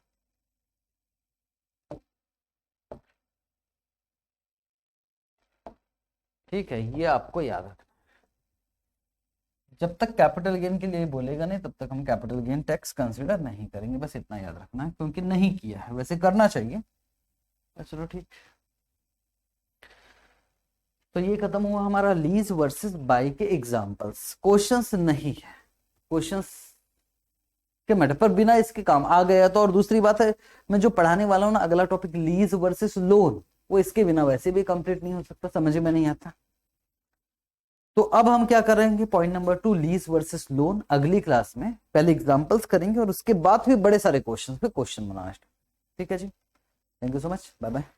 ठीक है, ये आपको याद रखना। जब तक कैपिटल गेन के लिए बोलेगा नहीं तब तक हम कैपिटल गेन टैक्स कंसीडर नहीं करेंगे, बस इतना याद रखना है, क्योंकि नहीं किया है, वैसे करना चाहिए। चलो ठीक, तो ये खत्म हुआ हमारा लीज वर्सेस बाई के एग्जांपल्स। क्वेश्चंस नहीं है, क्वेश्चंस क्या मैटर, पर बिना इसके काम आ गया तो। और दूसरी बात है, मैं जो पढ़ाने वाला हूं ना अगला टॉपिक लीज वर्सेस लोन, वो इसके बिना वैसे भी कंप्लीट नहीं हो सकता, समझ में नहीं आता। तो अब हम क्या करेंगे, point number 2 lease versus loan अगली क्लास में पहले एग्जांपल्स करेंगे और उसके बाद फिर बड़े सारे क्वेश्चन पे क्वेश्चन बनाना। ठीक है जी, thank you so much, bye bye.